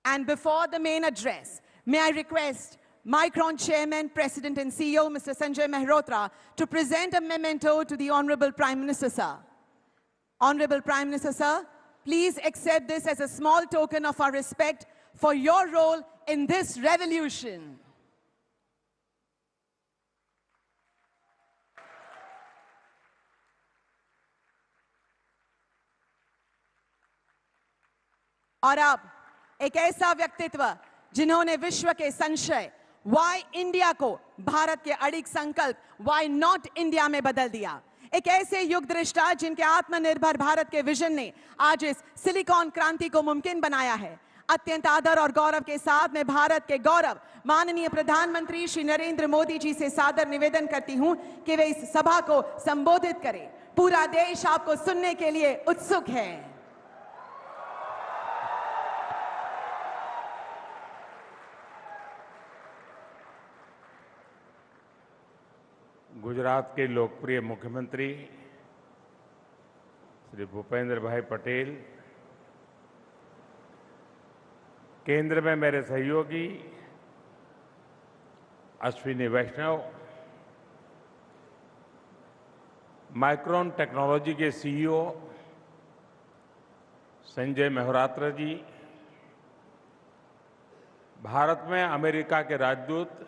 And before the main address, may I request Micron Chairman, President and CEO, Mr. Sanjay Mehrotra, to present a memento to the Honorable Prime Minister, sir. Honorable Prime Minister, sir, please accept this as a small token of our respect for your role in this revolution. और अब एक ऐसा व्यक्तित्व जिन्होंने विश्व के संशय why India को भारत के अड़िग संकल्प वाई नॉट इंडिया में बदल दिया। एक ऐसे युग दृष्टा जिनके आत्मनिर्भर भारत के विजन ने आज इस सिलिकॉन क्रांति को मुमकिन बनाया है। अत्यंत आदर और गौरव के साथ मैं भारत के गौरव माननीय प्रधानमंत्री श्री नरेंद्र मोदी जी से सादर निवेदन करती हूं कि वे इस सभा को संबोधित करें। पूरा देश आपको सुनने के लिए उत्सुक है। गुजरात के लोकप्रिय मुख्यमंत्री श्री भूपेंद्र भाई पटेल, केंद्र में मेरे सहयोगी अश्विनी वैष्णव, माइक्रोन टेक्नोलॉजी के सीईओ संजय मेहरोत्रा जी, भारत में अमेरिका के राजदूत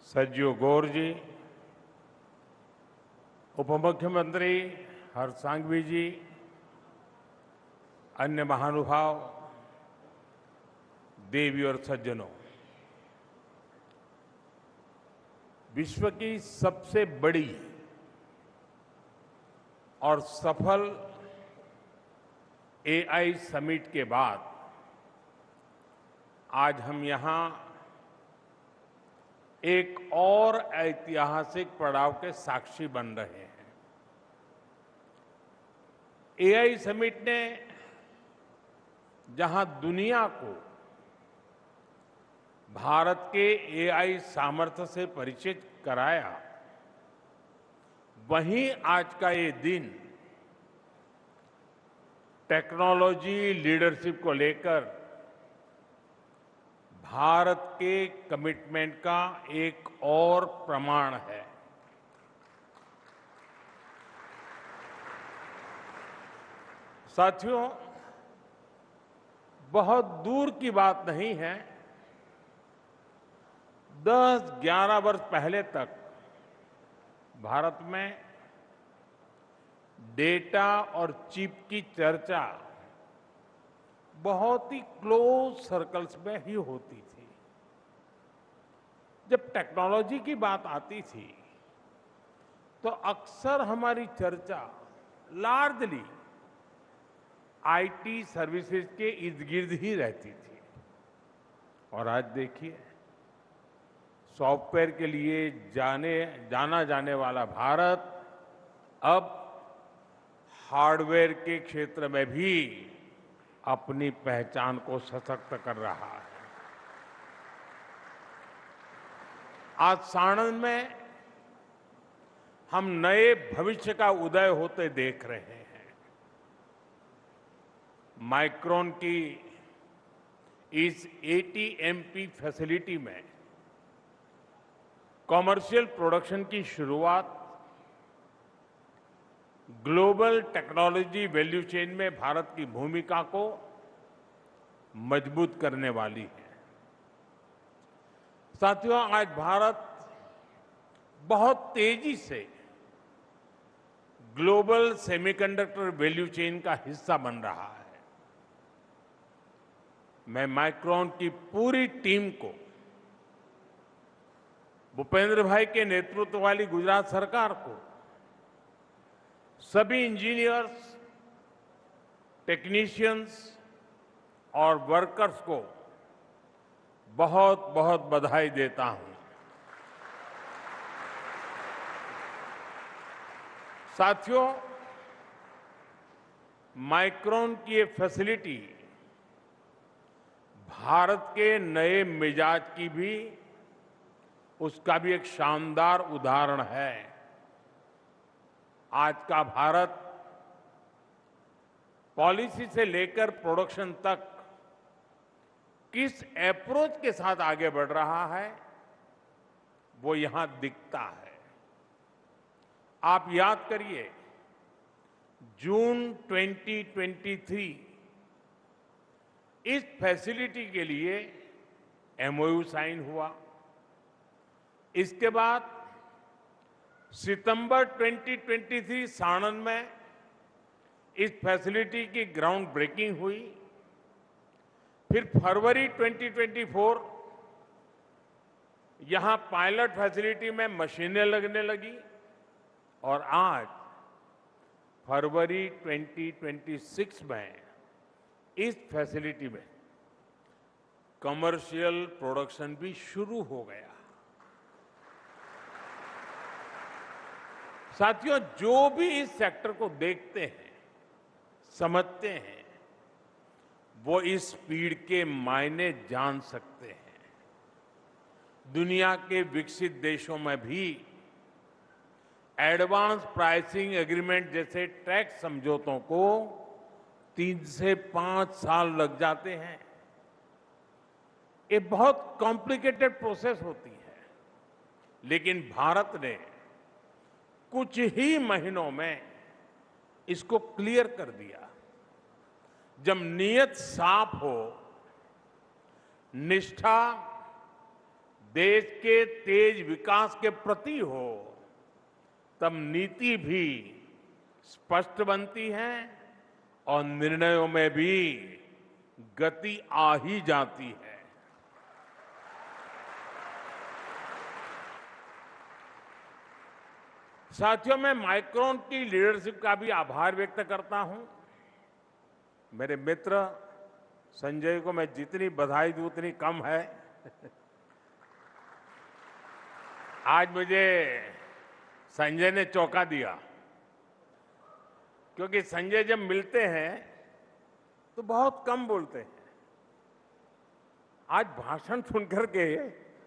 सर्जियो गौर जी, उप मुख्यमंत्री हर्ष सांघवी जी, अन्य महानुभाव, देवी और सज्जनों, विश्व की सबसे बड़ी और सफल एआई समिट के बाद आज हम यहां एक और ऐतिहासिक पड़ाव के साक्षी बन रहे हैं। एआई समिट ने जहां दुनिया को भारत के एआई सामर्थ्य से परिचित कराया, वहीं आज का ये दिन टेक्नोलॉजी लीडरशिप को लेकर भारत के कमिटमेंट का एक और प्रमाण है। साथियों, बहुत दूर की बात नहीं है, 10-11 वर्ष पहले तक भारत में डेटा और चिप की चर्चा बहुत ही क्लोज सर्कल्स में ही होती थी। जब टेक्नोलॉजी की बात आती थी तो अक्सर हमारी चर्चा लार्जली आईटी सर्विसेज के इर्द गिर्द ही रहती थी। और आज देखिए, सॉफ्टवेयर के लिए जाना जाने वाला भारत अब हार्डवेयर के क्षेत्र में भी अपनी पहचान को सशक्त कर रहा है। आज साणंद में हम नए भविष्य का उदय होते देख रहे हैं। माइक्रोन की इस ATMP फैसिलिटी में कॉमर्शियल प्रोडक्शन की शुरुआत ग्लोबल टेक्नोलॉजी वैल्यू चेन में भारत की भूमिका को मजबूत करने वाली है। साथियों, आज भारत बहुत तेजी से ग्लोबल सेमीकंडक्टर वैल्यू चेन का हिस्सा बन रहा है। मैं माइक्रोन की पूरी टीम को, भूपेंद्र भाई के नेतृत्व वाली गुजरात सरकार को, सभी इंजीनियर्स टेक्नीशियंस और वर्कर्स को बहुत बहुत बधाई देता हूं। साथियों, माइक्रोन की ये फैसिलिटी भारत के नए मिजाज की भी उसका भी एक शानदार उदाहरण है। आज का भारत पॉलिसी से लेकर प्रोडक्शन तक किस अप्रोच के साथ आगे बढ़ रहा है, वो यहां दिखता है। आप याद करिए, जून 2023 इस फैसिलिटी के लिए एमओयू साइन हुआ। इसके बाद सितंबर 2023 साणंद में इस फैसिलिटी की ग्राउंड ब्रेकिंग हुई। फिर फरवरी 2024 यहां पायलट फैसिलिटी में मशीनें लगने लगी और आज फरवरी 2026 में इस फैसिलिटी में कमर्शियल प्रोडक्शन भी शुरू हो गया। साथियों, जो भी इस सेक्टर को देखते हैं, समझते हैं, वो इस स्पीड के मायने जान सकते हैं। दुनिया के विकसित देशों में भी एडवांस प्राइसिंग एग्रीमेंट जैसे टैक्स समझौतों को 3 से 5 साल लग जाते हैं। ये बहुत कॉम्प्लिकेटेड प्रोसेस होती है, लेकिन भारत ने कुछ ही महीनों में इसको क्लियर कर दिया। जब नीयत साफ हो, निष्ठा देश के तेज विकास के प्रति हो, तब नीति भी स्पष्ट बनती है और निर्णयों में भी गति आ ही जाती है। साथियों, मैं माइक्रोन की लीडरशिप का भी आभार व्यक्त करता हूं। मेरे मित्र संजय को मैं जितनी बधाई दूं उतनी कम है। आज मुझे संजय ने चौंका दिया, क्योंकि संजय जब मिलते हैं तो बहुत कम बोलते हैं। आज भाषण सुनकर के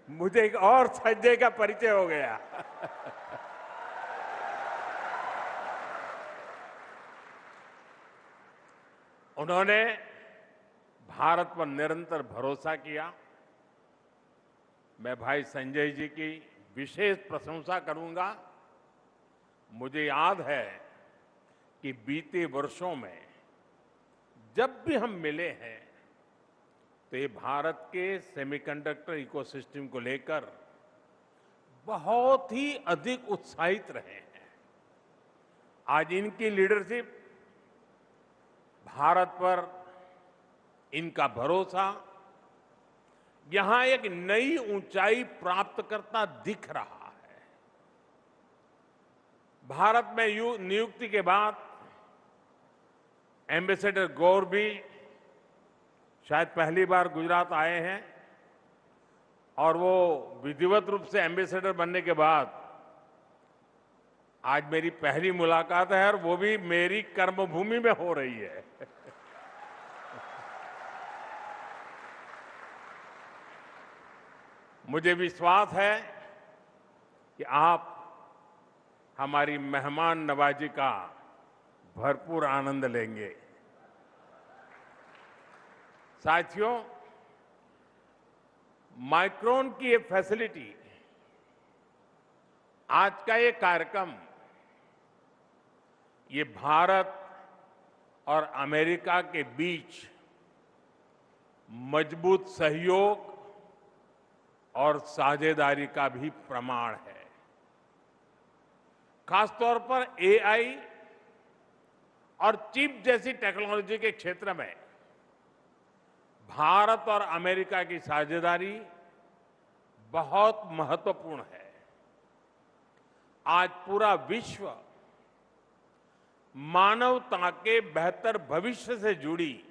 मुझे एक और संजय का परिचय हो गया। उन्होंने भारत पर निरंतर भरोसा किया। मैं भाई संजय जी की विशेष प्रशंसा करूंगा। मुझे याद है कि बीते वर्षों में जब भी हम मिले हैं तो ये भारत के सेमीकंडक्टर इकोसिस्टम को लेकर बहुत ही अधिक उत्साहित रहे हैं। आज इनकी लीडरशिप, भारत पर इनका भरोसा यहां एक नई ऊंचाई प्राप्त करता दिख रहा है। भारत में नियुक्ति के बाद एम्बेसडर गौर भी शायद पहली बार गुजरात आए हैं और वो विधिवत रूप से एम्बेसडर बनने के बाद आज मेरी पहली मुलाकात है और वो भी मेरी कर्मभूमि में हो रही है। मुझे विश्वास है कि आप हमारी मेहमान नवाजी का भरपूर आनंद लेंगे। साथियों, माइक्रोन की ये फैसिलिटी, आज का ये कार्यक्रम, ये भारत और अमेरिका के बीच मजबूत सहयोग और साझेदारी का भी प्रमाण है। खासतौर पर एआई और चिप जैसी टेक्नोलॉजी के क्षेत्र में भारत और अमेरिका की साझेदारी बहुत महत्वपूर्ण है। आज पूरा विश्व मानवता के बेहतर भविष्य से जुड़ी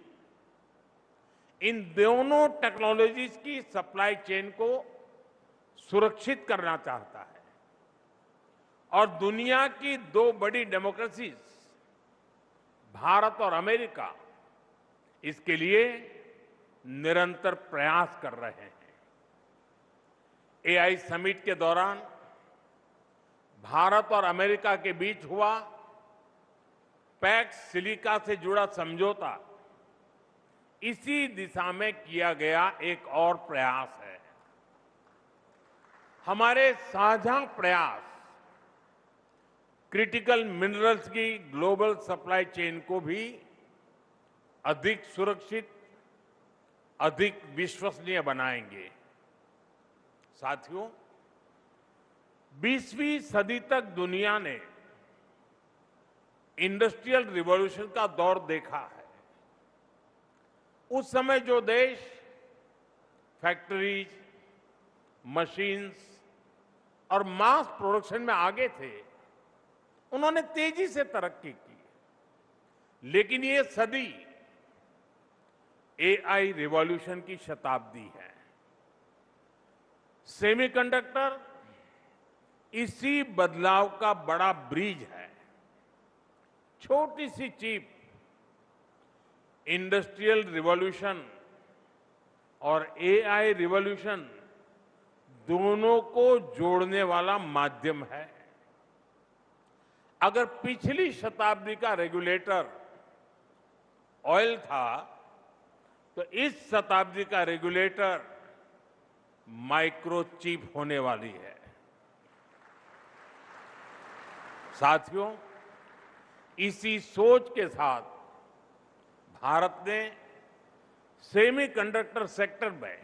इन दोनों टेक्नोलॉजीज की सप्लाई चेन को सुरक्षित करना चाहता है और दुनिया की दो बड़ी डेमोक्रेसीज भारत और अमेरिका इसके लिए निरंतर प्रयास कर रहे हैं। एआई समिट के दौरान भारत और अमेरिका के बीच हुआ पैक्स सिलिका से जुड़ा समझौता इसी दिशा में किया गया एक और प्रयास है। हमारे साझा प्रयास क्रिटिकल मिनरल्स की ग्लोबल सप्लाई चेन को भी अधिक सुरक्षित, अधिक विश्वसनीय बनाएंगे। साथियों, 20वीं सदी तक दुनिया ने इंडस्ट्रियल रिवॉल्यूशन का दौर देखा है। उस समय जो देश फैक्ट्रीज, मशीन्स और मास प्रोडक्शन में आगे थे, उन्होंने तेजी से तरक्की की। लेकिन ये सदी एआई रिवॉल्यूशन की शताब्दी है। सेमीकंडक्टर इसी बदलाव का बड़ा ब्रिज है। छोटी सी चिप इंडस्ट्रियल रिवॉल्यूशन और एआई रिवॉल्यूशन दोनों को जोड़ने वाला माध्यम है। अगर पिछली शताब्दी का रेगुलेटर ऑयल था, तो इस शताब्दी का रेगुलेटर माइक्रोचिप होने वाली है। साथियों, इसी सोच के साथ भारत ने सेमीकंडक्टर सेक्टर में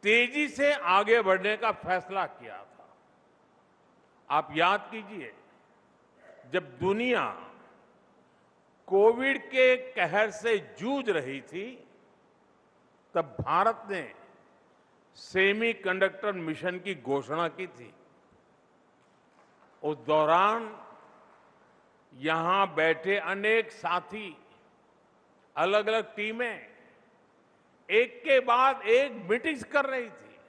तेजी से आगे बढ़ने का फैसला किया था। आप याद कीजिए, जब दुनिया कोविड के कहर से जूझ रही थी, तब भारत ने सेमीकंडक्टर मिशन की घोषणा की थी। उस दौरान यहां बैठे अनेक साथी, अलग अलग टीमें एक के बाद एक मीटिंग्स कर रही थी।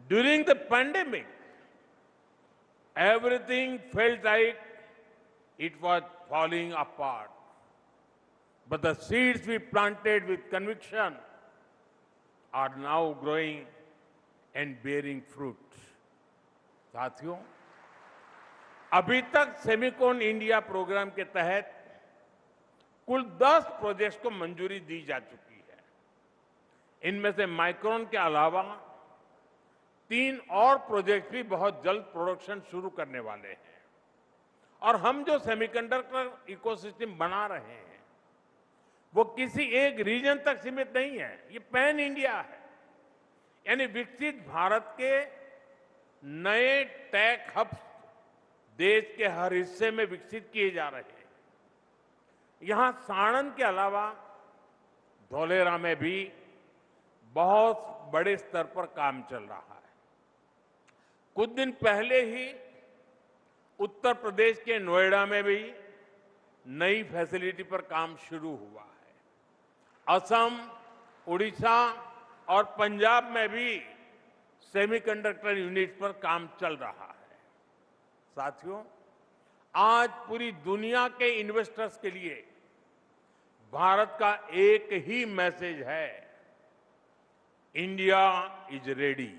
During the pandemic, everything felt like it was falling apart. But the seeds we planted with conviction are now growing and bearing fruit. साथियों, अभी तक सेमिकॉन इंडिया प्रोग्राम के तहत कुल 10 प्रोजेक्ट्स को मंजूरी दी जा चुकी है। इनमें से माइक्रोन के अलावा 3 और प्रोजेक्ट भी बहुत जल्द प्रोडक्शन शुरू करने वाले हैं। और हम जो सेमीकंडक्टर इकोसिस्टम बना रहे हैं, वो किसी एक रीजन तक सीमित नहीं है, ये पैन इंडिया है। यानी विकसित भारत के नए टेक हब्स देश के हर हिस्से में विकसित किए जा रहे हैं। यहां साणंद के अलावा धौलेरा में भी बहुत बड़े स्तर पर काम चल रहा है। कुछ दिन पहले ही उत्तर प्रदेश के नोएडा में भी नई फैसिलिटी पर काम शुरू हुआ है। असम, उड़ीसा और पंजाब में भी सेमीकंडक्टर यूनिट पर काम चल रहा है। साथियों, आज पूरी दुनिया के इन्वेस्टर्स के लिए भारत का एक ही मैसेज है, India is ready.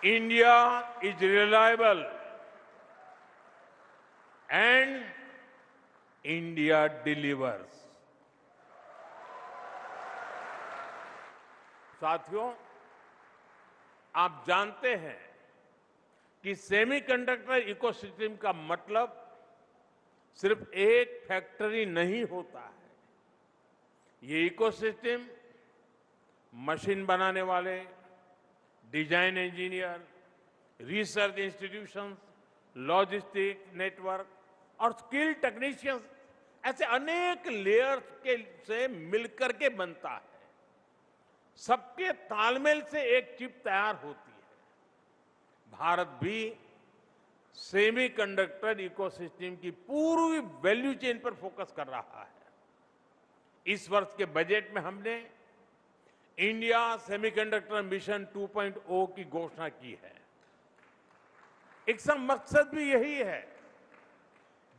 India is reliable and India delivers. साथियों, आप जानते हैं कि सेमीकंडक्टर इकोसिस्टम का मतलब सिर्फ एक फैक्ट्री नहीं होता है। ये इकोसिस्टम मशीन बनाने वाले, design engineer, research institutions, logistic network और स्किल टेक्नीशियंस, ऐसे अनेक लेयर्स के से मिलकर के बनता है। सबके तालमेल से एक चिप तैयार होती है। भारत भी सेमीकंडक्टर इकोसिस्टम की पूरी वैल्यू चेन पर फोकस कर रहा है। इस वर्ष के बजट में हमने इंडिया सेमीकंडक्टर मिशन 2.0 की घोषणा की है। इसका मकसद भी यही है,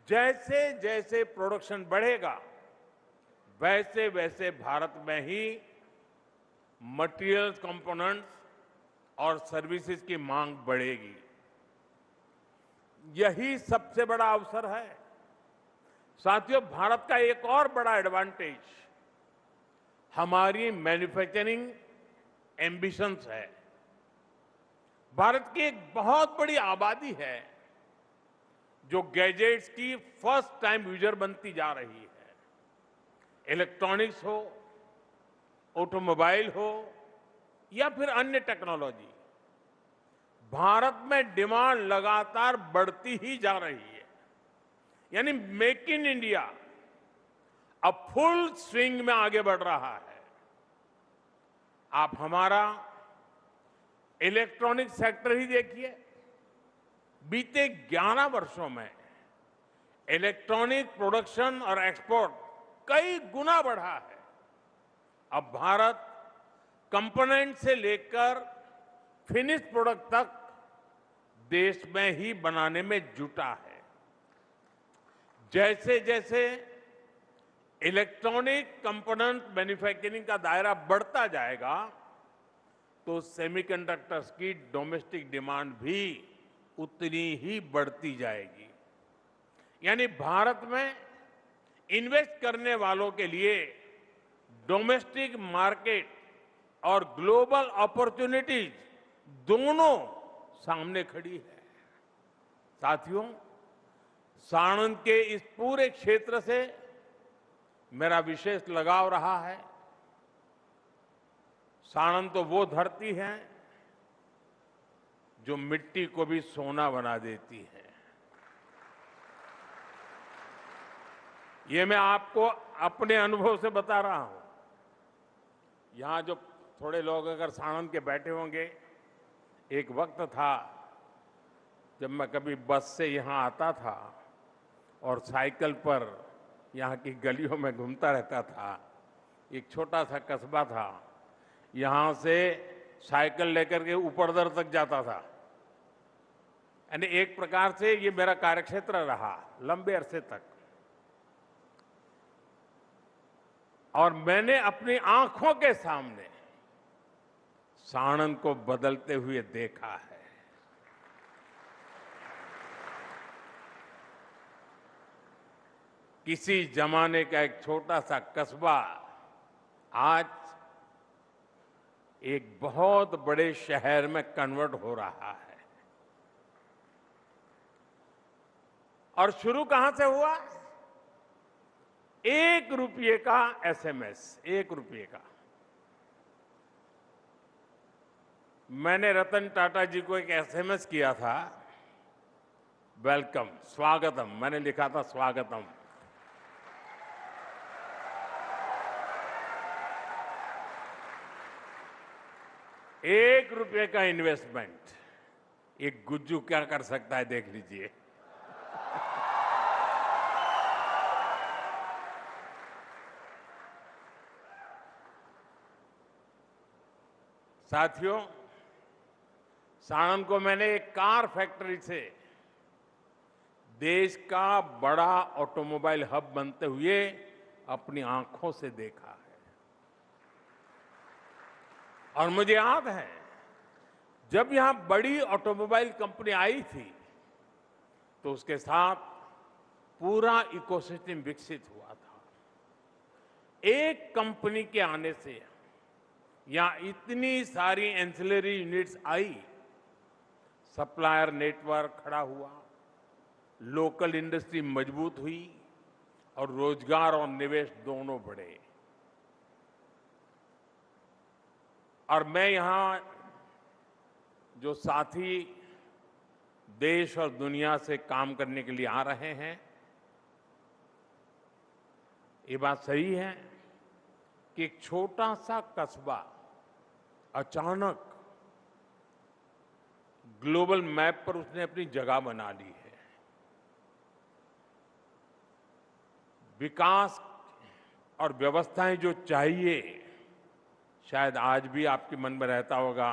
जैसे जैसे प्रोडक्शन बढ़ेगा वैसे वैसे भारत में ही मटेरियल्स, कंपोनेंट्स और सर्विसेज की मांग बढ़ेगी। यही सबसे बड़ा अवसर है। साथियों, भारत का एक और बड़ा एडवांटेज हमारी मैन्युफैक्चरिंग एम्बिशंस है। भारत की एक बहुत बड़ी आबादी है जो गैजेट्स की फर्स्ट टाइम यूजर बनती जा रही है। इलेक्ट्रॉनिक्स हो, ऑटोमोबाइल हो या फिर अन्य टेक्नोलॉजी, भारत में डिमांड लगातार बढ़ती ही जा रही है। यानी मेक इन इंडिया अब फुल स्विंग में आगे बढ़ रहा है। आप हमारा इलेक्ट्रॉनिक सेक्टर ही देखिए, बीते 11 वर्षों में इलेक्ट्रॉनिक प्रोडक्शन और एक्सपोर्ट कई गुना बढ़ा है। अब भारत कंपोनेंट से लेकर फिनिश प्रोडक्ट तक देश में ही बनाने में जुटा है। जैसे जैसे इलेक्ट्रॉनिक कंपोनेंट मैन्युफैक्चरिंग का दायरा बढ़ता जाएगा तो सेमीकंडक्टर्स की डोमेस्टिक डिमांड भी उतनी ही बढ़ती जाएगी। यानी भारत में इन्वेस्ट करने वालों के लिए डोमेस्टिक मार्केट और ग्लोबल अपॉर्चुनिटीज दोनों सामने खड़ी है। साथियों, साणंद के इस पूरे क्षेत्र से मेरा विशेष लगाव रहा है। साणंद तो वो धरती है जो मिट्टी को भी सोना बना देती है। ये मैं आपको अपने अनुभव से बता रहा हूं। यहां जो थोड़े लोग अगर साणंद के बैठे होंगे, एक वक्त था जब मैं कभी बस से यहां आता था और साइकिल पर यहां की गलियों में घूमता रहता था। एक छोटा सा कस्बा था, यहां से साइकिल लेकर के ऊपरदर तक जाता था। यानी एक प्रकार से ये मेरा कार्यक्षेत्र रहा लंबे अरसे तक, और मैंने अपनी आंखों के सामने साणंद को बदलते हुए देखा है। किसी जमाने का एक छोटा सा कस्बा आज एक बहुत बड़े शहर में कन्वर्ट हो रहा है। और शुरू कहां से हुआ? 1 रुपये का एसएमएस, 1 रुपये का। मैंने रतन टाटा जी को एक एसएमएस किया था, वेलकम, स्वागतम, मैंने लिखा था स्वागतम। एक रुपये का इन्वेस्टमेंट, एक गुज्जू क्या कर सकता है देख लीजिए। साथियों, साणंद को मैंने एक कार फैक्ट्री से देश का बड़ा ऑटोमोबाइल हब बनते हुए अपनी आंखों से देखा है। और मुझे याद है जब यहां बड़ी ऑटोमोबाइल कंपनी आई थी तो उसके साथ पूरा इकोसिस्टम विकसित हुआ था। एक कंपनी के आने से यहां इतनी सारी एंसिलरी यूनिट्स आई, सप्लायर नेटवर्क खड़ा हुआ, लोकल इंडस्ट्री मजबूत हुई और रोजगार और निवेश दोनों बढ़े। और मैं यहां जो साथी देश और दुनिया से काम करने के लिए आ रहे हैं, ये बात सही है कि एक छोटा सा कस्बा अचानक ग्लोबल मैप पर उसने अपनी जगह बना ली है। विकास और व्यवस्थाएं जो चाहिए, शायद आज भी आपके मन में रहता होगा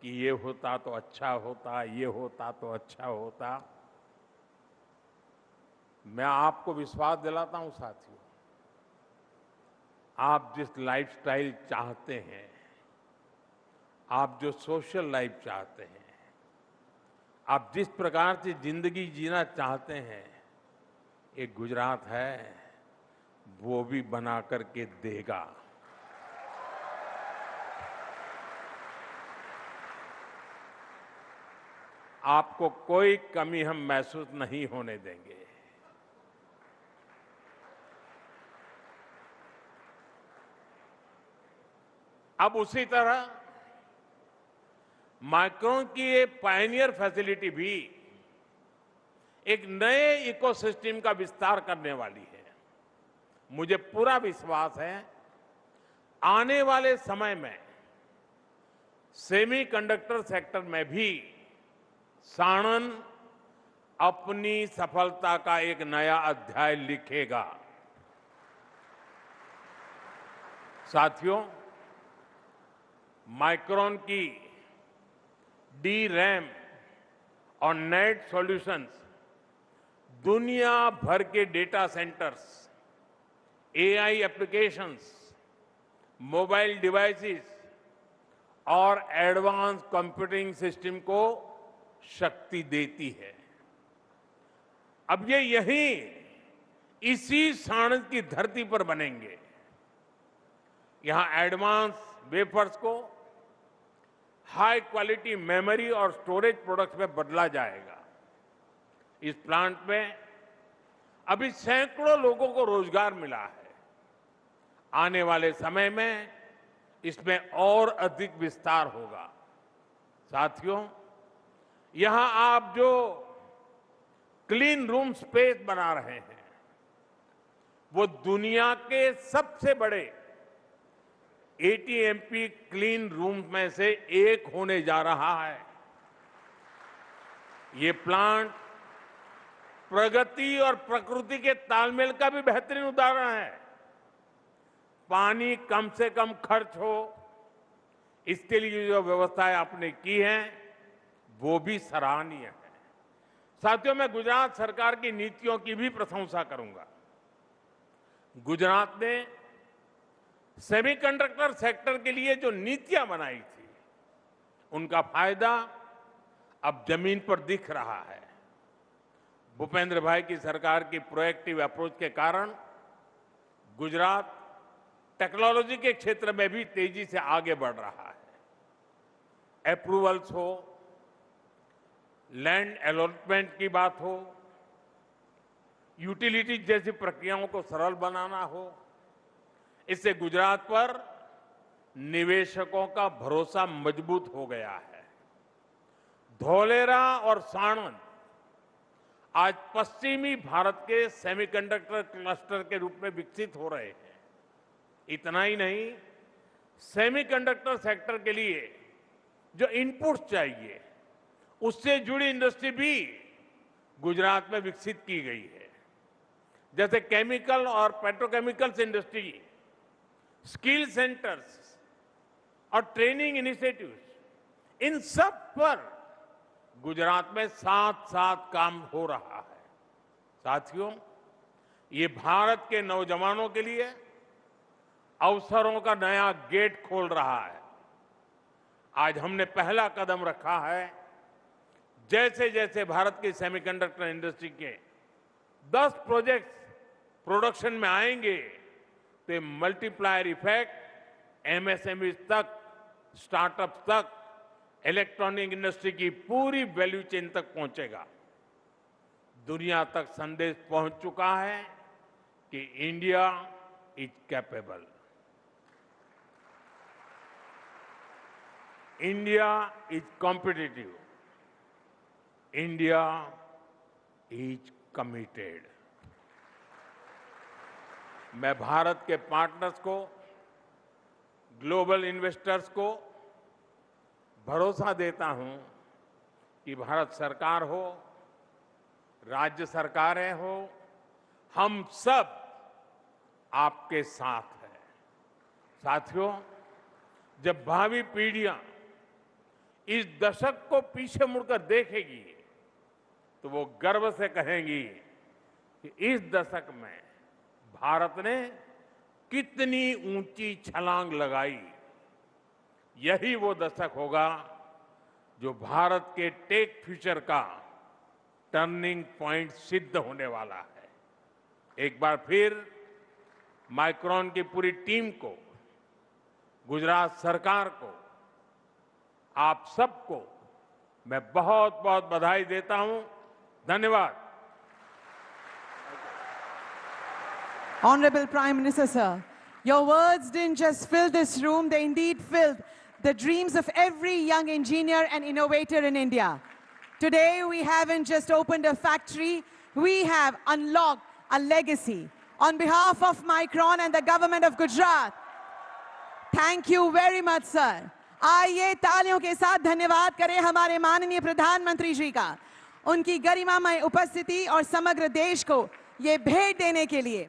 कि ये होता तो अच्छा होता, ये होता तो अच्छा होता। मैं आपको विश्वास दिलाता हूं साथियों, आप जिस लाइफस्टाइल चाहते हैं, आप जो सोशल लाइफ चाहते हैं, आप जिस प्रकार से जिंदगी जीना चाहते हैं, एक गुजरात है वो भी बना करके देगा। आपको कोई कमी हम महसूस नहीं होने देंगे। अब उसी तरह माइक्रोन की ये पायनियर फैसिलिटी भी एक नए इकोसिस्टम का विस्तार करने वाली है। मुझे पूरा विश्वास है आने वाले समय में सेमीकंडक्टर सेक्टर में भी साणंद अपनी सफलता का एक नया अध्याय लिखेगा। साथियों, माइक्रोन की डी रैम और नेट सॉल्यूशंस दुनिया भर के data centres, AI applications, mobile devices और एडवांस कंप्यूटिंग सिस्टम को शक्ति देती है। अब ये यहीं इसी साणंद की धरती पर बनेंगे। यहां एडवांस वेफर्स को हाई क्वालिटी मेमोरी और स्टोरेज प्रोडक्ट्स में बदला जाएगा। इस प्लांट में अभी सैकड़ों लोगों को रोजगार मिला है। आने वाले समय में इसमें और अधिक विस्तार होगा। साथियों, यहां आप जो क्लीन रूम स्पेस बना रहे हैं, वो दुनिया के सबसे बड़े ATMP क्लीन रूम में से एक होने जा रहा है। ये प्लांट प्रगति और प्रकृति के तालमेल का भी बेहतरीन उदाहरण है। पानी कम से कम खर्च हो, इसके लिए जो व्यवस्थाएं आपने की हैं, वो भी सराहनीय है। साथियों, मैं गुजरात सरकार की नीतियों की भी प्रशंसा करूंगा। गुजरात ने सेमीकंडक्टर सेक्टर के लिए जो नीतियां बनाई थी, उनका फायदा अब जमीन पर दिख रहा है। भूपेंद्र भाई की सरकार की प्रोएक्टिव अप्रोच के कारण गुजरात टेक्नोलॉजी के क्षेत्र में भी तेजी से आगे बढ़ रहा है। अप्रूवल्स हो, लैंड अलॉटमेंट की बात हो, यूटिलिटी जैसी प्रक्रियाओं को सरल बनाना हो, इससे गुजरात पर निवेशकों का भरोसा मजबूत हो गया है। धौलेरा और साणंद आज पश्चिमी भारत के सेमीकंडक्टर क्लस्टर के रूप में विकसित हो रहे हैं। इतना ही नहीं, सेमीकंडक्टर सेक्टर के लिए जो इनपुट्स चाहिए, उससे जुड़ी इंडस्ट्री भी गुजरात में विकसित की गई है। जैसे केमिकल और पेट्रोकेमिकल्स इंडस्ट्री, स्किल सेंटर्स और ट्रेनिंग इनिशिएटिव्स, इन सब पर गुजरात में साथ साथ काम हो रहा है। साथियों, ये भारत के नौजवानों के लिए अवसरों का नया गेट खोल रहा है। आज हमने पहला कदम रखा है। जैसे जैसे भारत की सेमीकंडक्टर इंडस्ट्री के 10 प्रोजेक्ट्स प्रोडक्शन में आएंगे, तो मल्टीप्लायर इफेक्ट एमएसएमई तक, स्टार्टअप्स तक, इलेक्ट्रॉनिक इंडस्ट्री की पूरी वैल्यू चेन तक पहुंचेगा। दुनिया तक संदेश पहुंच चुका है कि India is capable, India is competitive, India is committed. मैं भारत के पार्टनर्स को, ग्लोबल इन्वेस्टर्स को भरोसा देता हूं कि भारत सरकार हो, राज्य सरकारें हो, हम सब आपके साथ हैं। साथियों, जब भावी पीढ़ियां इस दशक को पीछे मुड़कर देखेगी तो वो गर्व से कहेंगी कि इस दशक में भारत ने कितनी ऊंची छलांग लगाई। यही वो दशक होगा जो भारत के टेक फ्यूचर का टर्निंग पॉइंट सिद्ध होने वाला है। एक बार फिर माइक्रोन की पूरी टीम को, गुजरात सरकार को, आप सबको मैं बहुत बहुत बधाई देता हूं। धन्यवाद। Honorable Prime Minister, sir, your words didn't just fill this room, they indeed filled the dreams of every young engineer and innovator in India. Today, we haven't just opened a factory, we have unlocked a legacy. On behalf of Micron and the government of Gujarat, thank you very much, sir. आइए तालियों के साथ धन्यवाद करें हमारे माननीय प्रधानमंत्री जी का, उनकी गरिमामय उपस्थिति और समग्र देश को ये भेंट देने के लिए।